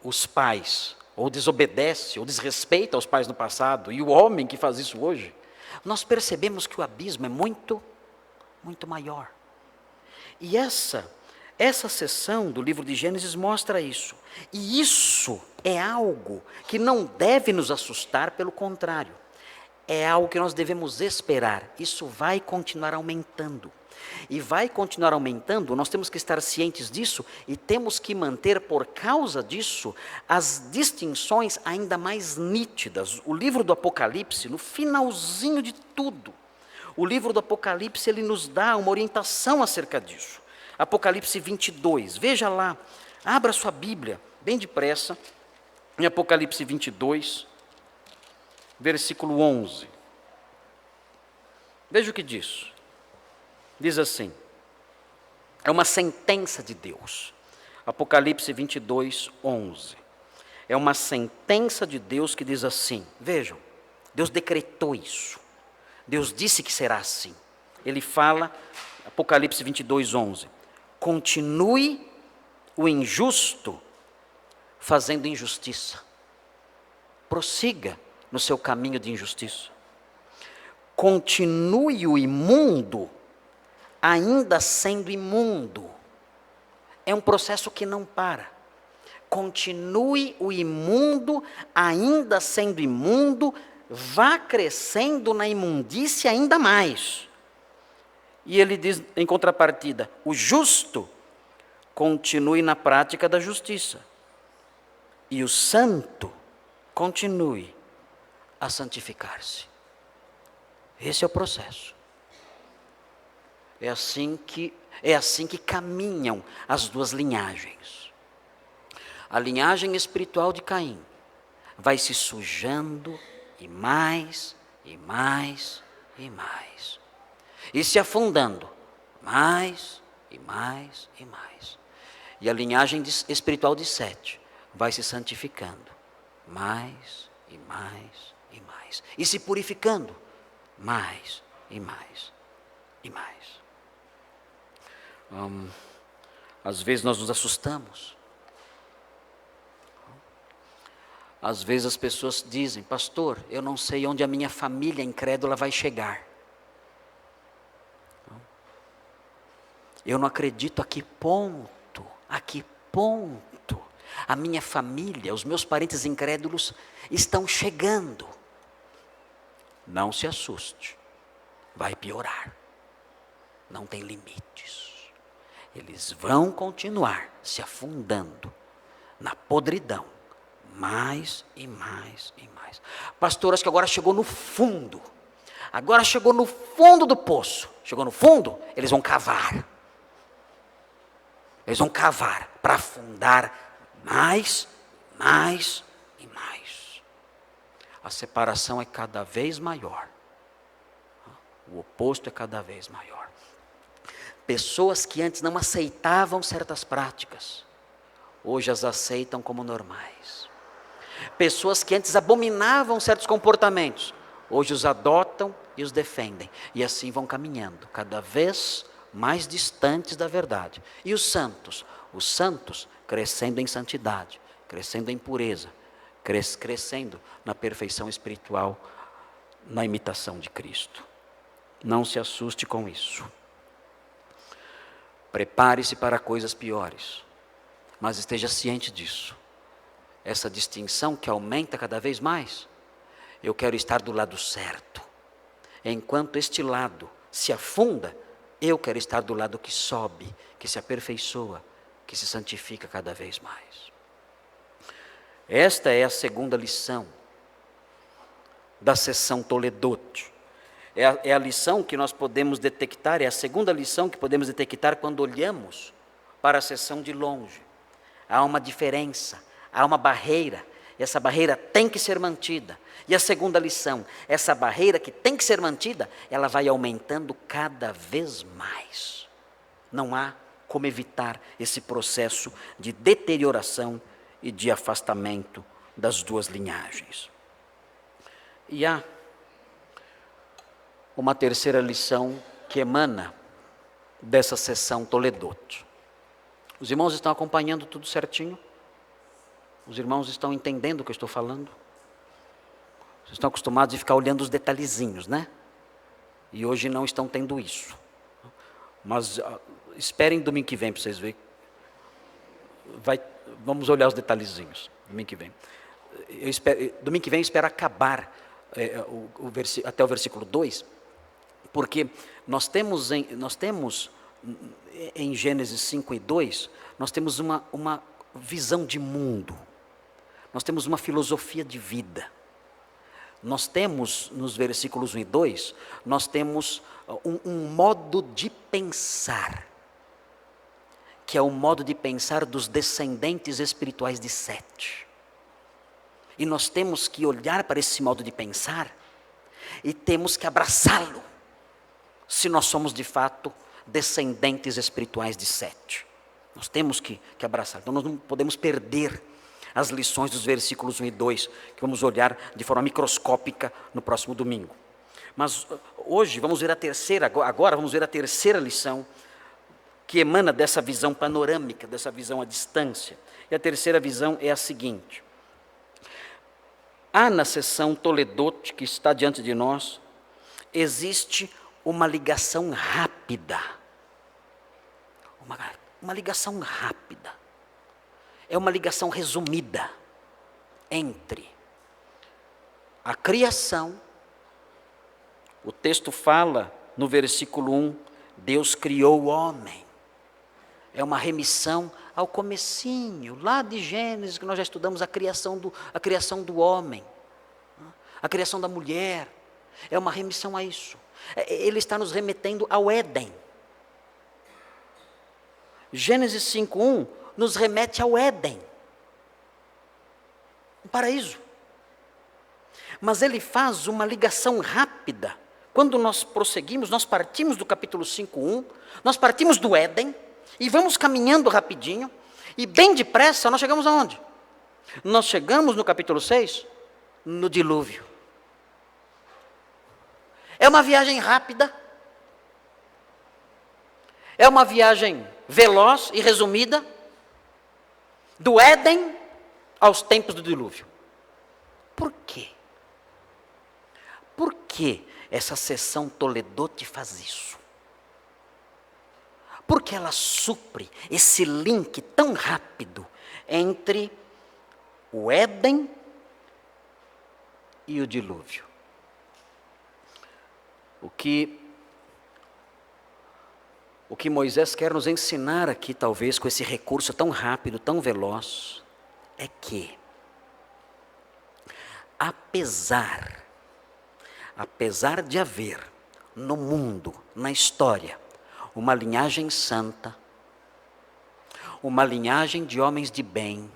os pais, ou desobedece, ou desrespeita os pais no passado, e o homem que faz isso hoje, nós percebemos que o abismo é muito, muito maior. E essa seção do livro de Gênesis mostra isso. E isso é algo que não deve nos assustar, pelo contrário. É algo que nós devemos esperar. Isso vai continuar aumentando. E vai continuar aumentando, nós temos que estar cientes disso e temos que manter, por causa disso, as distinções ainda mais nítidas. O livro do Apocalipse, no finalzinho de tudo, o livro do Apocalipse, ele nos dá uma orientação acerca disso. Apocalipse 22, veja lá, abra sua Bíblia, bem depressa, em Apocalipse 22, versículo 11. Veja o que diz. Diz assim, é uma sentença de Deus. Apocalipse 22, 11. É uma sentença de Deus que diz assim, vejam, Deus decretou isso. Deus disse que será assim. Ele fala, Apocalipse 22, 11. Continue o injusto fazendo injustiça. Prossiga no seu caminho de injustiça. Continue o imundo ainda sendo imundo. É um processo que não para. Continue o imundo ainda sendo imundo, vá crescendo na imundícia ainda mais. E ele diz em contrapartida, o justo continue na prática da justiça. E o santo continue a santificar-se. Esse é o processo. É assim que caminham as duas linhagens. A linhagem espiritual de Caim vai se sujando e mais, e mais, e mais. E se afundando mais, e mais, e mais. E a linhagem espiritual de Sete vai se santificando mais, e mais, e mais. E se purificando mais, e mais, e mais. Às vezes nós nos assustamos. Às vezes as pessoas dizem, pastor, eu não sei onde a minha família incrédula vai chegar. Eu não acredito a que ponto a minha família, os meus parentes incrédulos estão chegando. Não se assuste, vai piorar. Não tem limites. Eles vão continuar se afundando na podridão, mais e mais e mais. Pastor, acho que agora chegou no fundo. Agora chegou no fundo do poço. Chegou no fundo, eles vão cavar. Eles vão cavar para afundar mais, mais e mais. A separação é cada vez maior. O oposto é cada vez maior. Pessoas que antes não aceitavam certas práticas, hoje as aceitam como normais. Pessoas que antes abominavam certos comportamentos, hoje os adotam e os defendem. E assim vão caminhando, cada vez mais distantes da verdade. E os santos crescendo em santidade, crescendo em pureza, crescendo na perfeição espiritual, na imitação de Cristo. Não se assuste com isso. Prepare-se para coisas piores, mas esteja ciente disso. Essa distinção que aumenta cada vez mais, eu quero estar do lado certo. Enquanto este lado se afunda, eu quero estar do lado que sobe, que se aperfeiçoa, que se santifica cada vez mais. Esta é a segunda lição da sessão Toledote. É a lição que nós podemos detectar, é a segunda lição que podemos detectar quando olhamos para a sessão de longe. Há uma diferença, há uma barreira, essa barreira tem que ser mantida. E a segunda lição, essa barreira que tem que ser mantida, ela vai aumentando cada vez mais. Não há como evitar esse processo de deterioração e de afastamento das duas linhagens. E há uma terceira lição que emana dessa sessão Toledote. Os irmãos estão acompanhando tudo certinho? Os irmãos estão entendendo o que eu estou falando? Vocês estão acostumados a ficar olhando os detalhezinhos, né? E hoje não estão tendo isso. Mas esperem domingo que vem para vocês verem. Vamos olhar os detalhezinhos domingo que vem. Domingo que vem eu espero acabar até o versículo 2, porque nós temos em Gênesis 5 e 2, nós temos uma visão de mundo, nós temos uma filosofia de vida. Nós temos, nos versículos 1 e 2, nós temos um modo de pensar, que é o modo de pensar dos descendentes espirituais de Sete. E nós temos que olhar para esse modo de pensar e temos que abraçá-lo, se nós somos de fato descendentes espirituais de Sete. Nós temos que abraçar. Então nós não podemos perder as lições dos versículos 1 e 2, que vamos olhar de forma microscópica no próximo domingo. Mas hoje vamos ver agora vamos ver a terceira lição, que emana dessa visão panorâmica, dessa visão à distância. E a terceira visão é a seguinte: há na sessão Toledote, que está diante de nós, existe uma ligação rápida. Uma ligação rápida. É uma ligação resumida entre a criação. O texto fala no versículo 1, Deus criou o homem. É uma remissão ao comecinho, lá de Gênesis, que nós já estudamos a criação do homem, a criação da mulher. É uma remissão a isso. Ele está nos remetendo ao Éden. Gênesis 5:1 nos remete ao Éden, o paraíso. Mas ele faz uma ligação rápida. Quando nós prosseguimos, nós partimos do capítulo 5:1, nós partimos do Éden, e vamos caminhando rapidinho, e bem depressa nós chegamos aonde? Nós chegamos no capítulo 6, no dilúvio. É uma viagem rápida, é uma viagem veloz e resumida, do Éden aos tempos do dilúvio. Por quê? Por que essa sessão Toledote faz isso? Porque ela supre esse link tão rápido entre o Éden e o dilúvio. O que Moisés quer nos ensinar aqui, talvez, com esse recurso tão rápido, tão veloz, é que, apesar de haver no mundo, na história, uma linhagem santa, uma linhagem de homens de bem,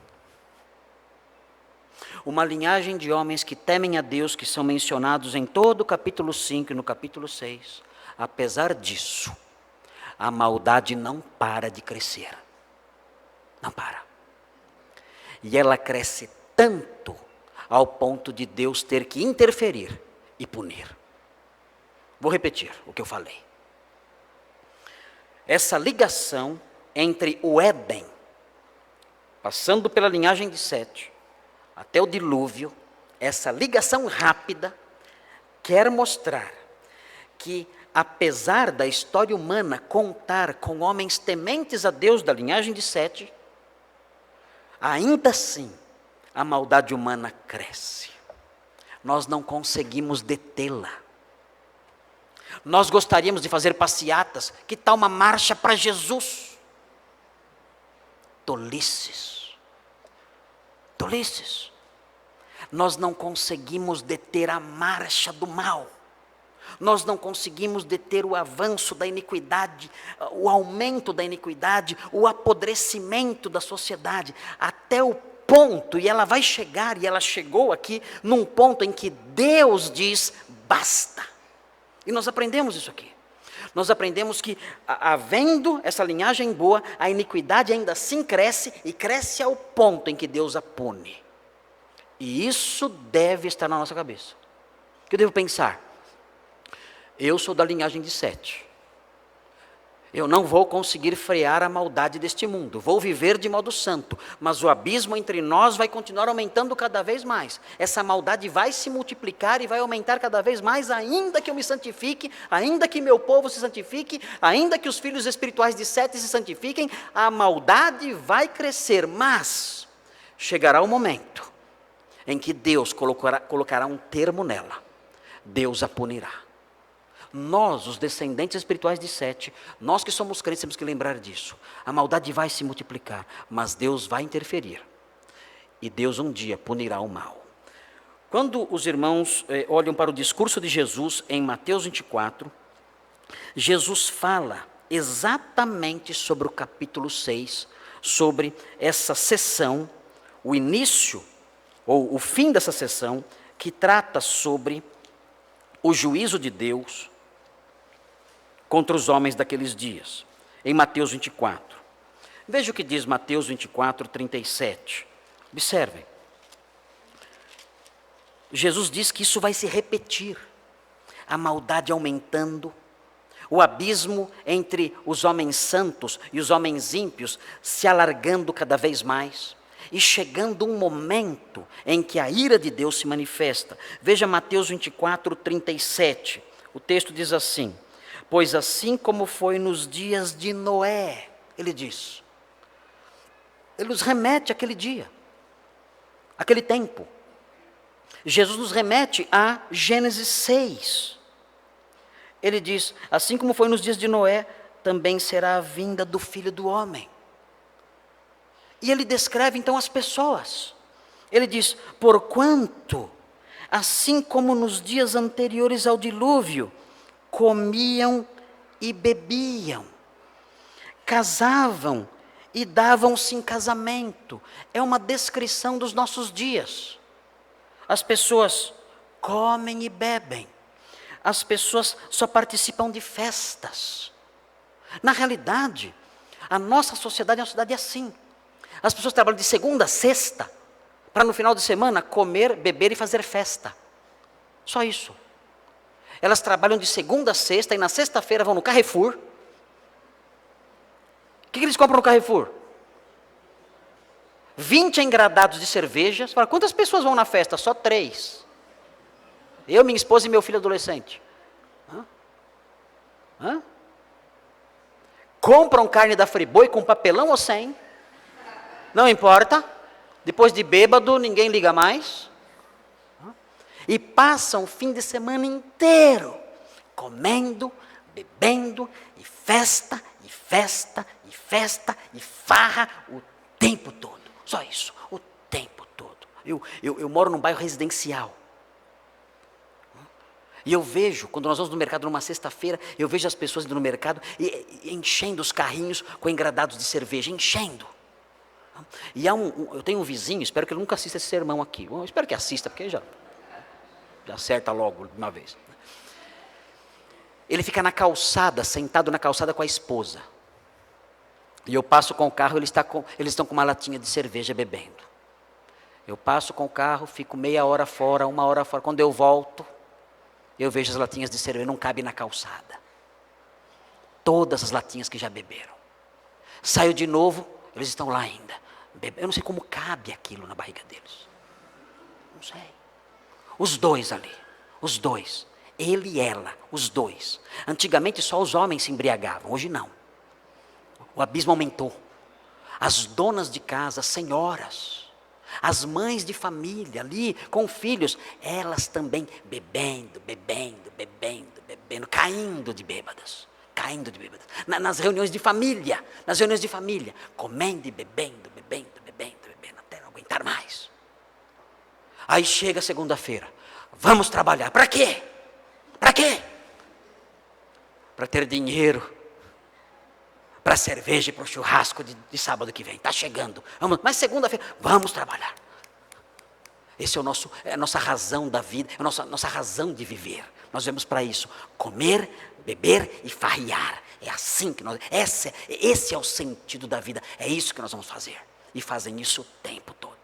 uma linhagem de homens que temem a Deus, que são mencionados em todo o capítulo 5 e no capítulo 6, apesar disso, a maldade não para de crescer. Não para. E ela cresce tanto ao ponto de Deus ter que interferir e punir. Vou repetir o que eu falei. Essa ligação entre o Éden, passando pela linhagem de Sete, até o dilúvio, essa ligação rápida quer mostrar que, apesar da história humana contar com homens tementes a Deus da linhagem de Sete, ainda assim a maldade humana cresce. Nós não conseguimos detê-la. Nós gostaríamos de fazer passeatas, que tal uma marcha para Jesus? Tolices. Tolices. Nós não conseguimos deter a marcha do mal. Nós não conseguimos deter o avanço da iniquidade, o aumento da iniquidade, o apodrecimento da sociedade, até o ponto, e ela vai chegar, e ela chegou aqui, num ponto em que Deus diz, basta. E nós aprendemos isso aqui. Nós aprendemos que, havendo essa linhagem boa, a iniquidade ainda assim cresce, e cresce ao ponto em que Deus a pune. E isso deve estar na nossa cabeça. O que eu devo pensar? Eu sou da linhagem de Sete. Eu não vou conseguir frear a maldade deste mundo. Vou viver de modo santo. Mas o abismo entre nós vai continuar aumentando cada vez mais. Essa maldade vai se multiplicar e vai aumentar cada vez mais, ainda que eu me santifique, ainda que meu povo se santifique, ainda que os filhos espirituais de Sete se santifiquem, a maldade vai crescer. Mas chegará o momento em que Deus colocará um termo nela. Deus a punirá. Nós, os descendentes espirituais de Sete, nós que somos crentes, temos que lembrar disso. A maldade vai se multiplicar, mas Deus vai interferir. E Deus um dia punirá o mal. Quando os irmãos olham para o discurso de Jesus em Mateus 24, Jesus fala exatamente sobre o capítulo 6, sobre essa sessão, o início, ou o fim dessa sessão, que trata sobre o juízo de Deus contra os homens daqueles dias, em Mateus 24. Veja o que diz Mateus 24, 37. Observem. Jesus diz que isso vai se repetir, a maldade aumentando, o abismo entre os homens santos e os homens ímpios se alargando cada vez mais, e chegando um momento em que a ira de Deus se manifesta. Veja Mateus 24, 37. O texto diz assim: pois assim como foi nos dias de Noé, ele diz. Ele nos remete àquele dia, àquele tempo. Jesus nos remete a Gênesis 6. Ele diz, assim como foi nos dias de Noé, também será a vinda do Filho do Homem. E ele descreve então as pessoas. Ele diz, porquanto, assim como nos dias anteriores ao dilúvio, comiam e bebiam, casavam e davam-se em casamento. É uma descrição dos nossos dias. As pessoas comem e bebem. As pessoas só participam de festas. Na realidade, a nossa sociedade é uma sociedade assim. As pessoas trabalham de segunda a sexta, para no final de semana comer, beber e fazer festa. Só isso. Elas trabalham de segunda a sexta e na sexta-feira vão no Carrefour. O que eles compram no Carrefour? 20 engradados de cerveja. Você fala, quantas pessoas vão na festa? Só 3. Eu, minha esposa e meu filho adolescente. Compram carne da Friboi com papelão ou sem? Não importa. Depois de bêbado, ninguém liga mais. E passam o fim de semana inteiro comendo, bebendo, e festa, e festa, e festa, e farra o tempo todo. Só isso, o tempo todo. Eu moro num bairro residencial. E eu vejo, quando nós vamos no mercado numa sexta-feira, eu vejo as pessoas indo no mercado e enchendo os carrinhos com engradados de cerveja, enchendo. E eu tenho um vizinho, espero que ele nunca assista esse sermão aqui. Eu espero que assista, porque já acerta logo de uma vez. Ele fica na calçada, sentado na calçada com a esposa. E eu passo com o carro, eles estão com uma latinha de cerveja bebendo. Eu passo com o carro, fico meia hora fora, 1 hora fora. Quando eu volto, eu vejo as latinhas de cerveja, não cabem na calçada. Todas as latinhas que já beberam. Saio de novo, eles estão lá ainda. Eu não sei como cabe aquilo na barriga deles. Não sei. Os dois ali, os dois. Ele e ela, os dois. Antigamente só os homens se embriagavam, hoje não. O abismo aumentou. As donas de casa, as senhoras, as mães de família ali com filhos, elas também bebendo, caindo de bêbadas. Nas reuniões de família, comendo e bebendo, até não aguentar mais. Aí chega segunda-feira, vamos trabalhar, para quê? Para ter dinheiro, para a cerveja e para o churrasco de sábado que vem. Está chegando. Vamos, mas segunda-feira, vamos trabalhar. Esse é a nossa razão da vida, é a nossa razão de viver. Nós vemos para isso, comer, beber e farrear. É assim que esse é o sentido da vida, é isso que nós vamos fazer. E fazem isso o tempo todo.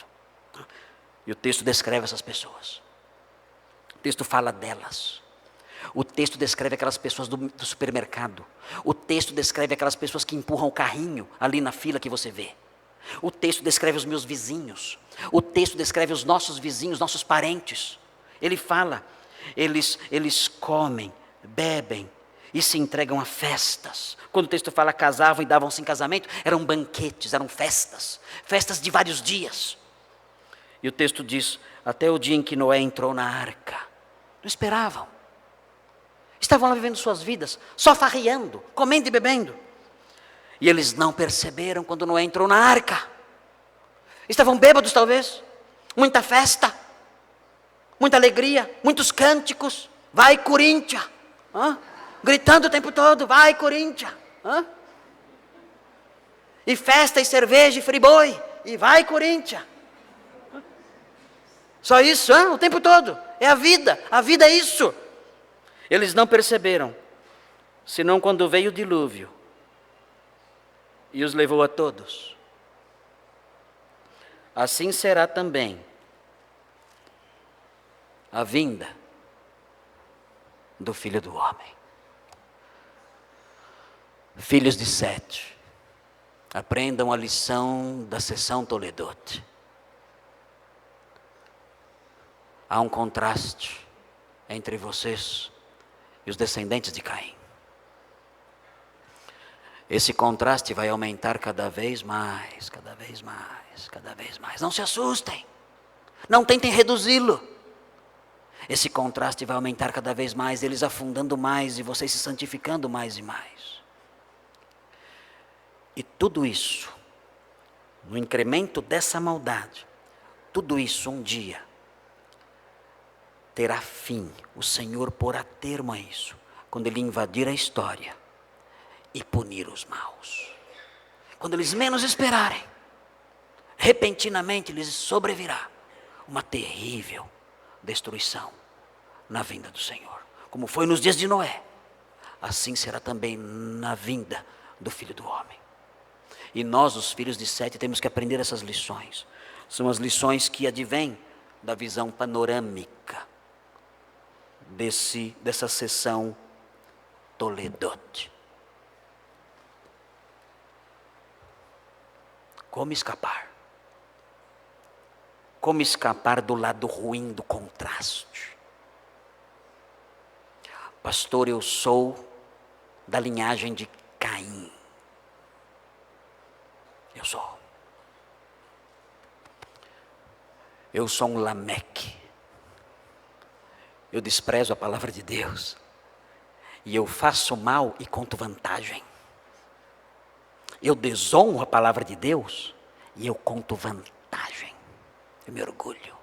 E o texto descreve essas pessoas. O texto fala delas. O texto descreve aquelas pessoas do supermercado. O texto descreve aquelas pessoas que empurram o carrinho ali na fila que você vê. O texto descreve os meus vizinhos. O texto descreve os nossos vizinhos, nossos parentes. Ele fala, eles comem, bebem e se entregam a festas. Quando o texto fala casavam e davam-se em casamento, eram banquetes, eram festas. Festas de vários dias. E o texto diz, até o dia em que Noé entrou na arca. Não esperavam. Estavam lá vivendo suas vidas, só farreando, comendo e bebendo. E eles não perceberam quando Noé entrou na arca. Estavam bêbados talvez. Muita festa. Muita alegria. Muitos cânticos. Vai Corinthians. Gritando o tempo todo. Vai Corinthians. E festa e cerveja e friboi. E vai Corinthians. Só isso, o tempo todo. É a vida é isso. Eles não perceberam, senão quando veio o dilúvio e os levou a todos. Assim será também a vinda do Filho do Homem. Filhos de Sete, aprendam a lição da sessão Toledote. Há um contraste entre vocês e os descendentes de Caim. Esse contraste vai aumentar cada vez mais, cada vez mais, cada vez mais. Não se assustem, não tentem reduzi-lo. Esse contraste vai aumentar cada vez mais, eles afundando mais e vocês se santificando mais e mais. E tudo isso, no incremento dessa maldade, tudo isso um dia terá fim. O Senhor porá termo a isso, quando Ele invadir a história e punir os maus. Quando eles menos esperarem, repentinamente lhes sobrevirá uma terrível destruição na vinda do Senhor. Como foi nos dias de Noé, assim será também na vinda do Filho do Homem. E nós, os filhos de Sete, temos que aprender essas lições. São as lições que advêm da visão panorâmica dessa sessão Toledote. Como escapar? Como escapar do lado ruim do contraste? Pastor, eu sou da linhagem de Caim. Eu sou. Eu sou um Lameque. Eu desprezo a palavra de Deus. E eu faço mal e conto vantagem. Eu desonro a palavra de Deus e eu conto vantagem. Eu me orgulho.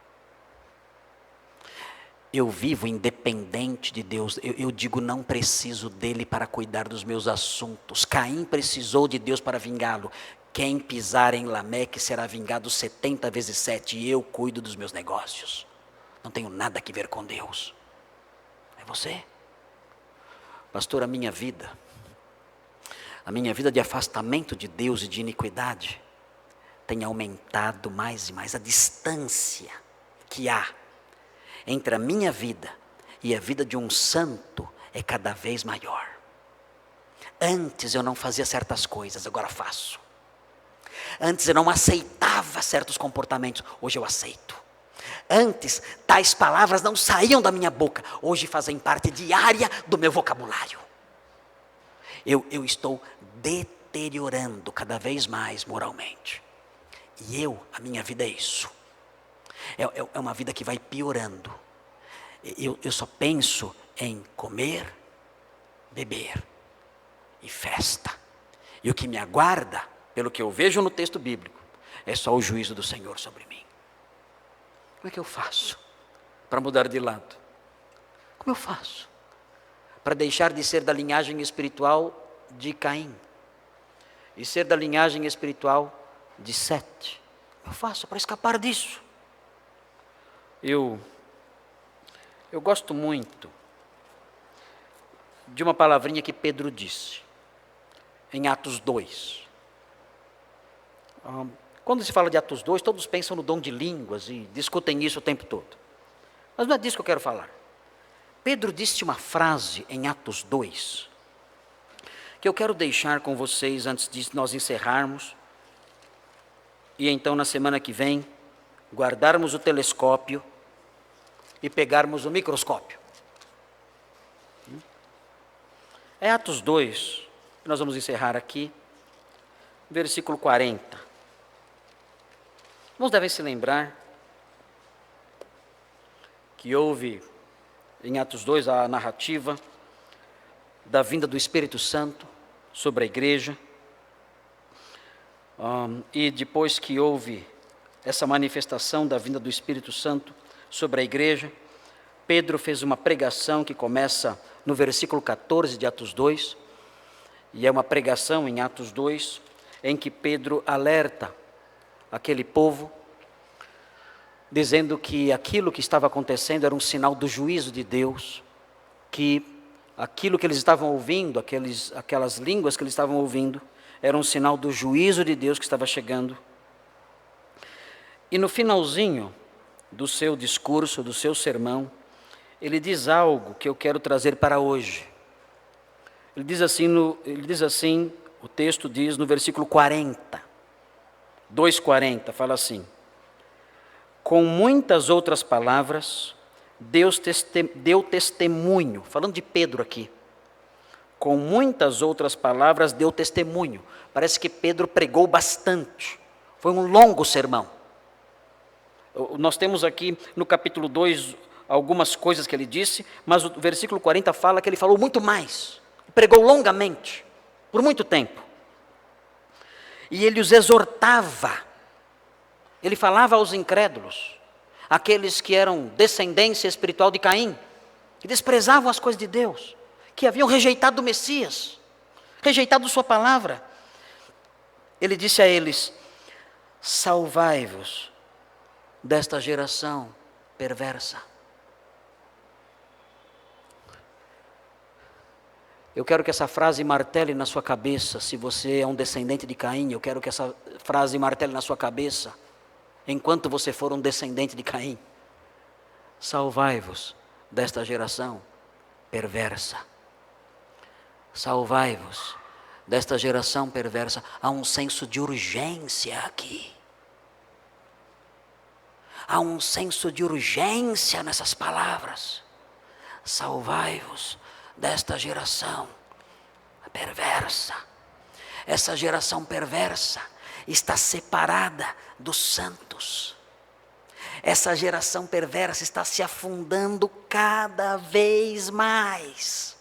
Eu vivo independente de Deus. Eu digo, não preciso dele para cuidar dos meus assuntos. Caim precisou de Deus para vingá-lo. Quem pisar em Lameque será vingado 70 vezes 7. E eu cuido dos meus negócios. Não tenho nada a ver com Deus. É você. Pastor, a minha vida de afastamento de Deus e de iniquidade tem aumentado mais e mais. A distância que há entre a minha vida e a vida de um santo é cada vez maior. Antes eu não fazia certas coisas, agora faço. Antes eu não aceitava certos comportamentos, hoje eu aceito. Antes tais palavras não saíam da minha boca, hoje fazem parte diária do meu vocabulário. Eu estou deteriorando cada vez mais moralmente. E a minha vida é isso. É uma vida que vai piorando. Eu só penso em comer, beber e festa. E o que me aguarda, pelo que eu vejo no texto bíblico, é só o juízo do Senhor sobre mim. Como é que eu faço para mudar de lado? Como eu faço para deixar de ser da linhagem espiritual de Caim? e ser da linhagem espiritual de Sete. Eu faço para escapar disso. Eu gosto muito de uma palavrinha que Pedro disse, em Atos 2. Quando se fala de Atos 2, todos pensam no dom de línguas e discutem isso o tempo todo. Mas não é disso que eu quero falar. Pedro disse uma frase em Atos 2, que eu quero deixar com vocês antes de nós encerrarmos, e então na semana que vem, guardarmos o telescópio e pegarmos o microscópio. É Atos 2, nós vamos encerrar aqui, versículo 40. Irmãos devem se lembrar que houve em Atos 2 a narrativa da vinda do Espírito Santo sobre a igreja. E depois que houve essa manifestação da vinda do Espírito Santo sobre a igreja, Pedro fez uma pregação que começa no versículo 14 de Atos 2, e é uma pregação em Atos 2, em que Pedro alerta aquele povo, dizendo que aquilo que estava acontecendo era um sinal do juízo de Deus, que aquilo que eles estavam ouvindo, aquelas línguas que eles estavam ouvindo, era um sinal do juízo de Deus que estava chegando. E no finalzinho do seu discurso, do seu sermão, ele diz algo que eu quero trazer para hoje. Ele diz assim, o texto diz no versículo 40, 2:40, fala assim: com muitas outras palavras, Deus deu testemunho, falando de Pedro aqui, com muitas outras palavras deu testemunho. Parece que Pedro pregou bastante, foi um longo sermão. Nós temos aqui no capítulo 2 algumas coisas que ele disse, mas o versículo 40 fala que ele falou muito mais, pregou longamente, por muito tempo. E ele os exortava, ele falava aos incrédulos, aqueles que eram descendência espiritual de Caim, que desprezavam as coisas de Deus, que haviam rejeitado o Messias, rejeitado sua palavra. Ele disse a eles: salvai-vos desta geração perversa. Eu quero que essa frase martele na sua cabeça. Se você é um descendente de Caim, eu quero que essa frase martele na sua cabeça, enquanto você for um descendente de Caim. Salvai-vos desta geração perversa. Salvai-vos desta geração perversa. Há um senso de urgência aqui. Há um senso de urgência nessas palavras. Salvai-vos desta geração perversa. Essa geração perversa está separada dos santos. Essa geração perversa está se afundando cada vez mais.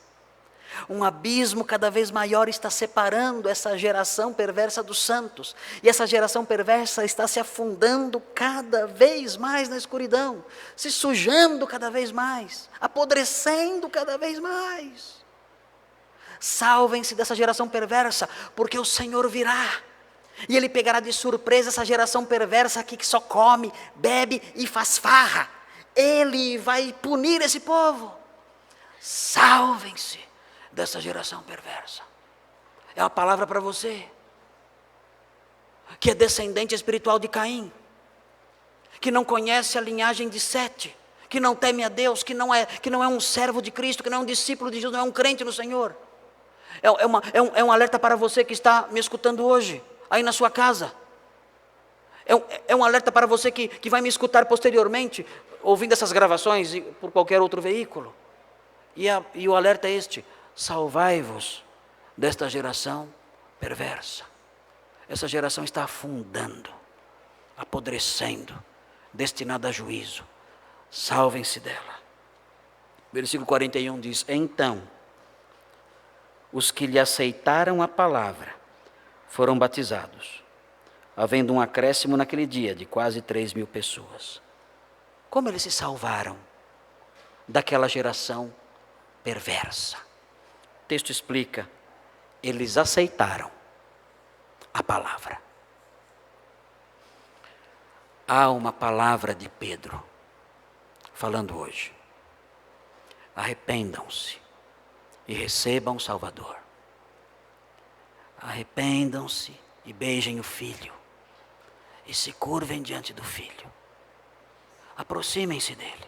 Um abismo cada vez maior está separando essa geração perversa dos santos. E essa geração perversa está se afundando cada vez mais na escuridão, se sujando cada vez mais, apodrecendo cada vez mais. Salvem-se dessa geração perversa, porque o Senhor virá. E Ele pegará de surpresa essa geração perversa aqui que só come, bebe e faz farra. Ele vai punir esse povo. Salvem-se dessa geração perversa. É uma palavra para você, que é descendente espiritual de Caim, que não conhece a linhagem de Sete, que não teme a Deus, que não é um servo de Cristo, que não é um discípulo de Jesus, não é um crente no Senhor. É um alerta para você que está me escutando hoje, aí na sua casa. É um alerta para você que vai me escutar posteriormente, ouvindo essas gravações por qualquer outro veículo. E o alerta é este: salvai-vos desta geração perversa. Essa geração está afundando, apodrecendo, destinada a juízo. Salvem-se dela. Versículo 41 diz: então, os que lhe aceitaram a palavra foram batizados, havendo um acréscimo naquele dia de quase 3.000 pessoas. Como eles se salvaram daquela geração perversa? O texto explica: eles aceitaram a palavra. Há uma palavra de Pedro falando hoje. Arrependam-se e recebam o Salvador. Arrependam-se e beijem o Filho. E se curvem diante do Filho. Aproximem-se dele.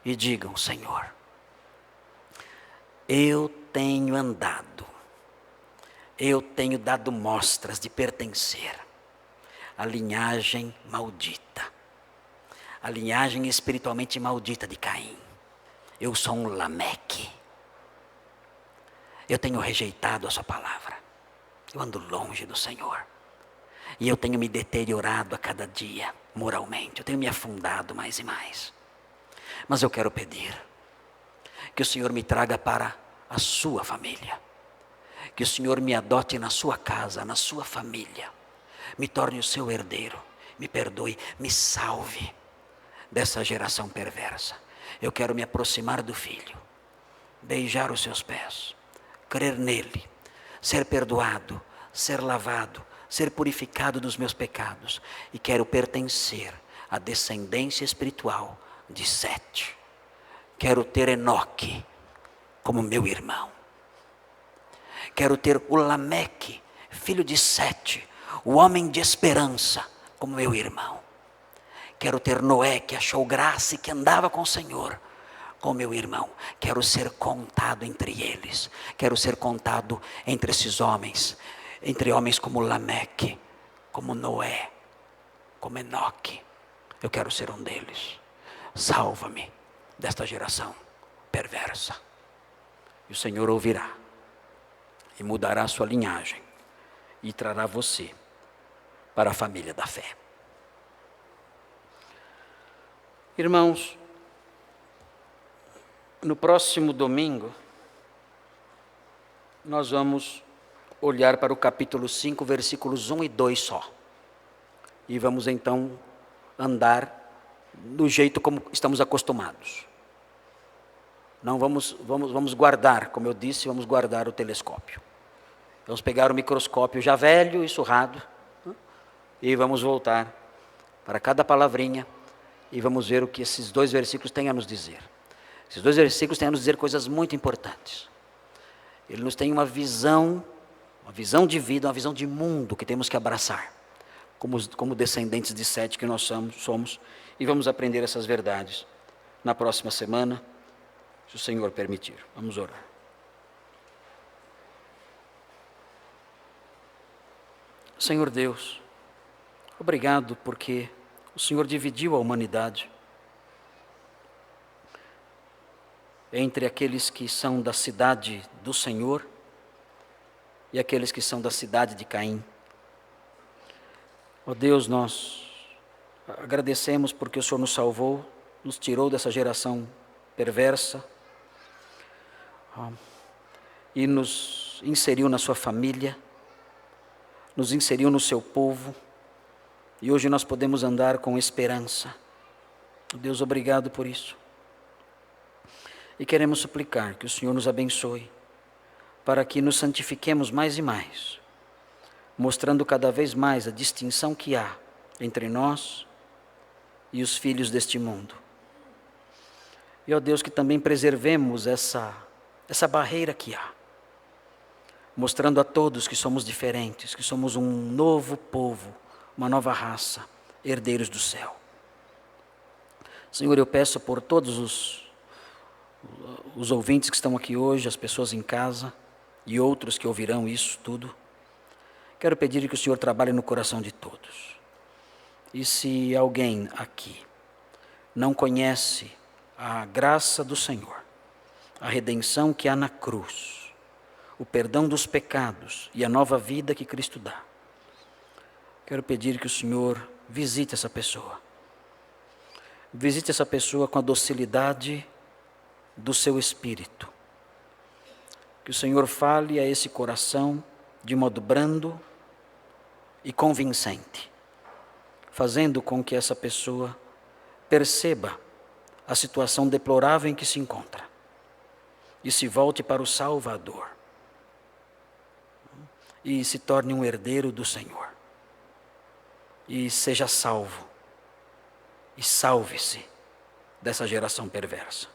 E digam: Senhor, eu tenho andado. Eu tenho dado mostras de pertencer à linhagem maldita. A linhagem espiritualmente maldita de Caim. Eu sou um Lameque. Eu tenho rejeitado a sua palavra. Eu ando longe do Senhor. E eu tenho me deteriorado a cada dia, moralmente. Eu tenho me afundado mais e mais. Mas eu quero pedir que o Senhor me traga para a sua família. Que o Senhor me adote na sua casa, na sua família. Me torne o seu herdeiro. Me perdoe, me salve dessa geração perversa. Eu quero me aproximar do Filho. Beijar os seus pés. Crer nele. Ser perdoado. Ser lavado. Ser purificado dos meus pecados. E quero pertencer à descendência espiritual de Sete. Quero ter Enoque como meu irmão. Quero ter o Lameque, filho de Sete, o homem de esperança, como meu irmão. Quero ter Noé, que achou graça e que andava com o Senhor, como meu irmão. Quero ser contado entre eles. Quero ser contado entre esses homens. Entre homens como Lameque, como Noé, como Enoque. Eu quero ser um deles. Salva-me desta geração perversa. E o Senhor ouvirá. E mudará a sua linhagem. E trará você para a família da fé. Irmãos, no próximo domingo, nós vamos olhar para o capítulo 5, versículos 1 e 2 só. E vamos então andar do jeito como estamos acostumados. Não vamos guardar, como eu disse, vamos guardar o telescópio. Vamos pegar o microscópio já velho e surrado, e vamos voltar para cada palavrinha, e vamos ver o que esses 2 versículos têm a nos dizer. Esses 2 versículos têm a nos dizer coisas muito importantes. Ele nos tem uma visão de vida, uma visão de mundo que temos que abraçar, como descendentes de Sete que nós somos, e vamos aprender essas verdades na próxima semana, se o Senhor permitir. Vamos orar. Senhor Deus, obrigado porque o Senhor dividiu a humanidade entre aqueles que são da cidade do Senhor e aqueles que são da cidade de Caim. Ó Deus, nós agradecemos porque o Senhor nos salvou, nos tirou dessa geração perversa e nos inseriu na sua família, nos inseriu no seu povo, e hoje nós podemos andar com esperança. Deus, obrigado por isso. E queremos suplicar que o Senhor nos abençoe, para que nos santifiquemos mais e mais, mostrando cada vez mais a distinção que há entre nós e os filhos deste mundo. E, ó Deus, que também preservemos essa barreira que há, mostrando a todos que somos diferentes, que somos um novo povo, uma nova raça, herdeiros do céu. Senhor, eu peço por todos os ouvintes que estão aqui hoje, as pessoas em casa e outros que ouvirão isso tudo, quero pedir que o Senhor trabalhe no coração de todos. E se alguém aqui não conhece a graça do Senhor, a redenção que há na cruz, o perdão dos pecados e a nova vida que Cristo dá, quero pedir que o Senhor visite essa pessoa. Visite essa pessoa com a docilidade do seu espírito. Que o Senhor fale a esse coração de modo brando e convincente, fazendo com que essa pessoa perceba a situação deplorável em que se encontra e se volte para o Salvador. e se torne um herdeiro do Senhor. E seja salvo. E salve-se dessa geração perversa.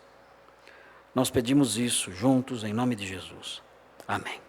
Nós pedimos isso juntos em nome de Jesus. Amém.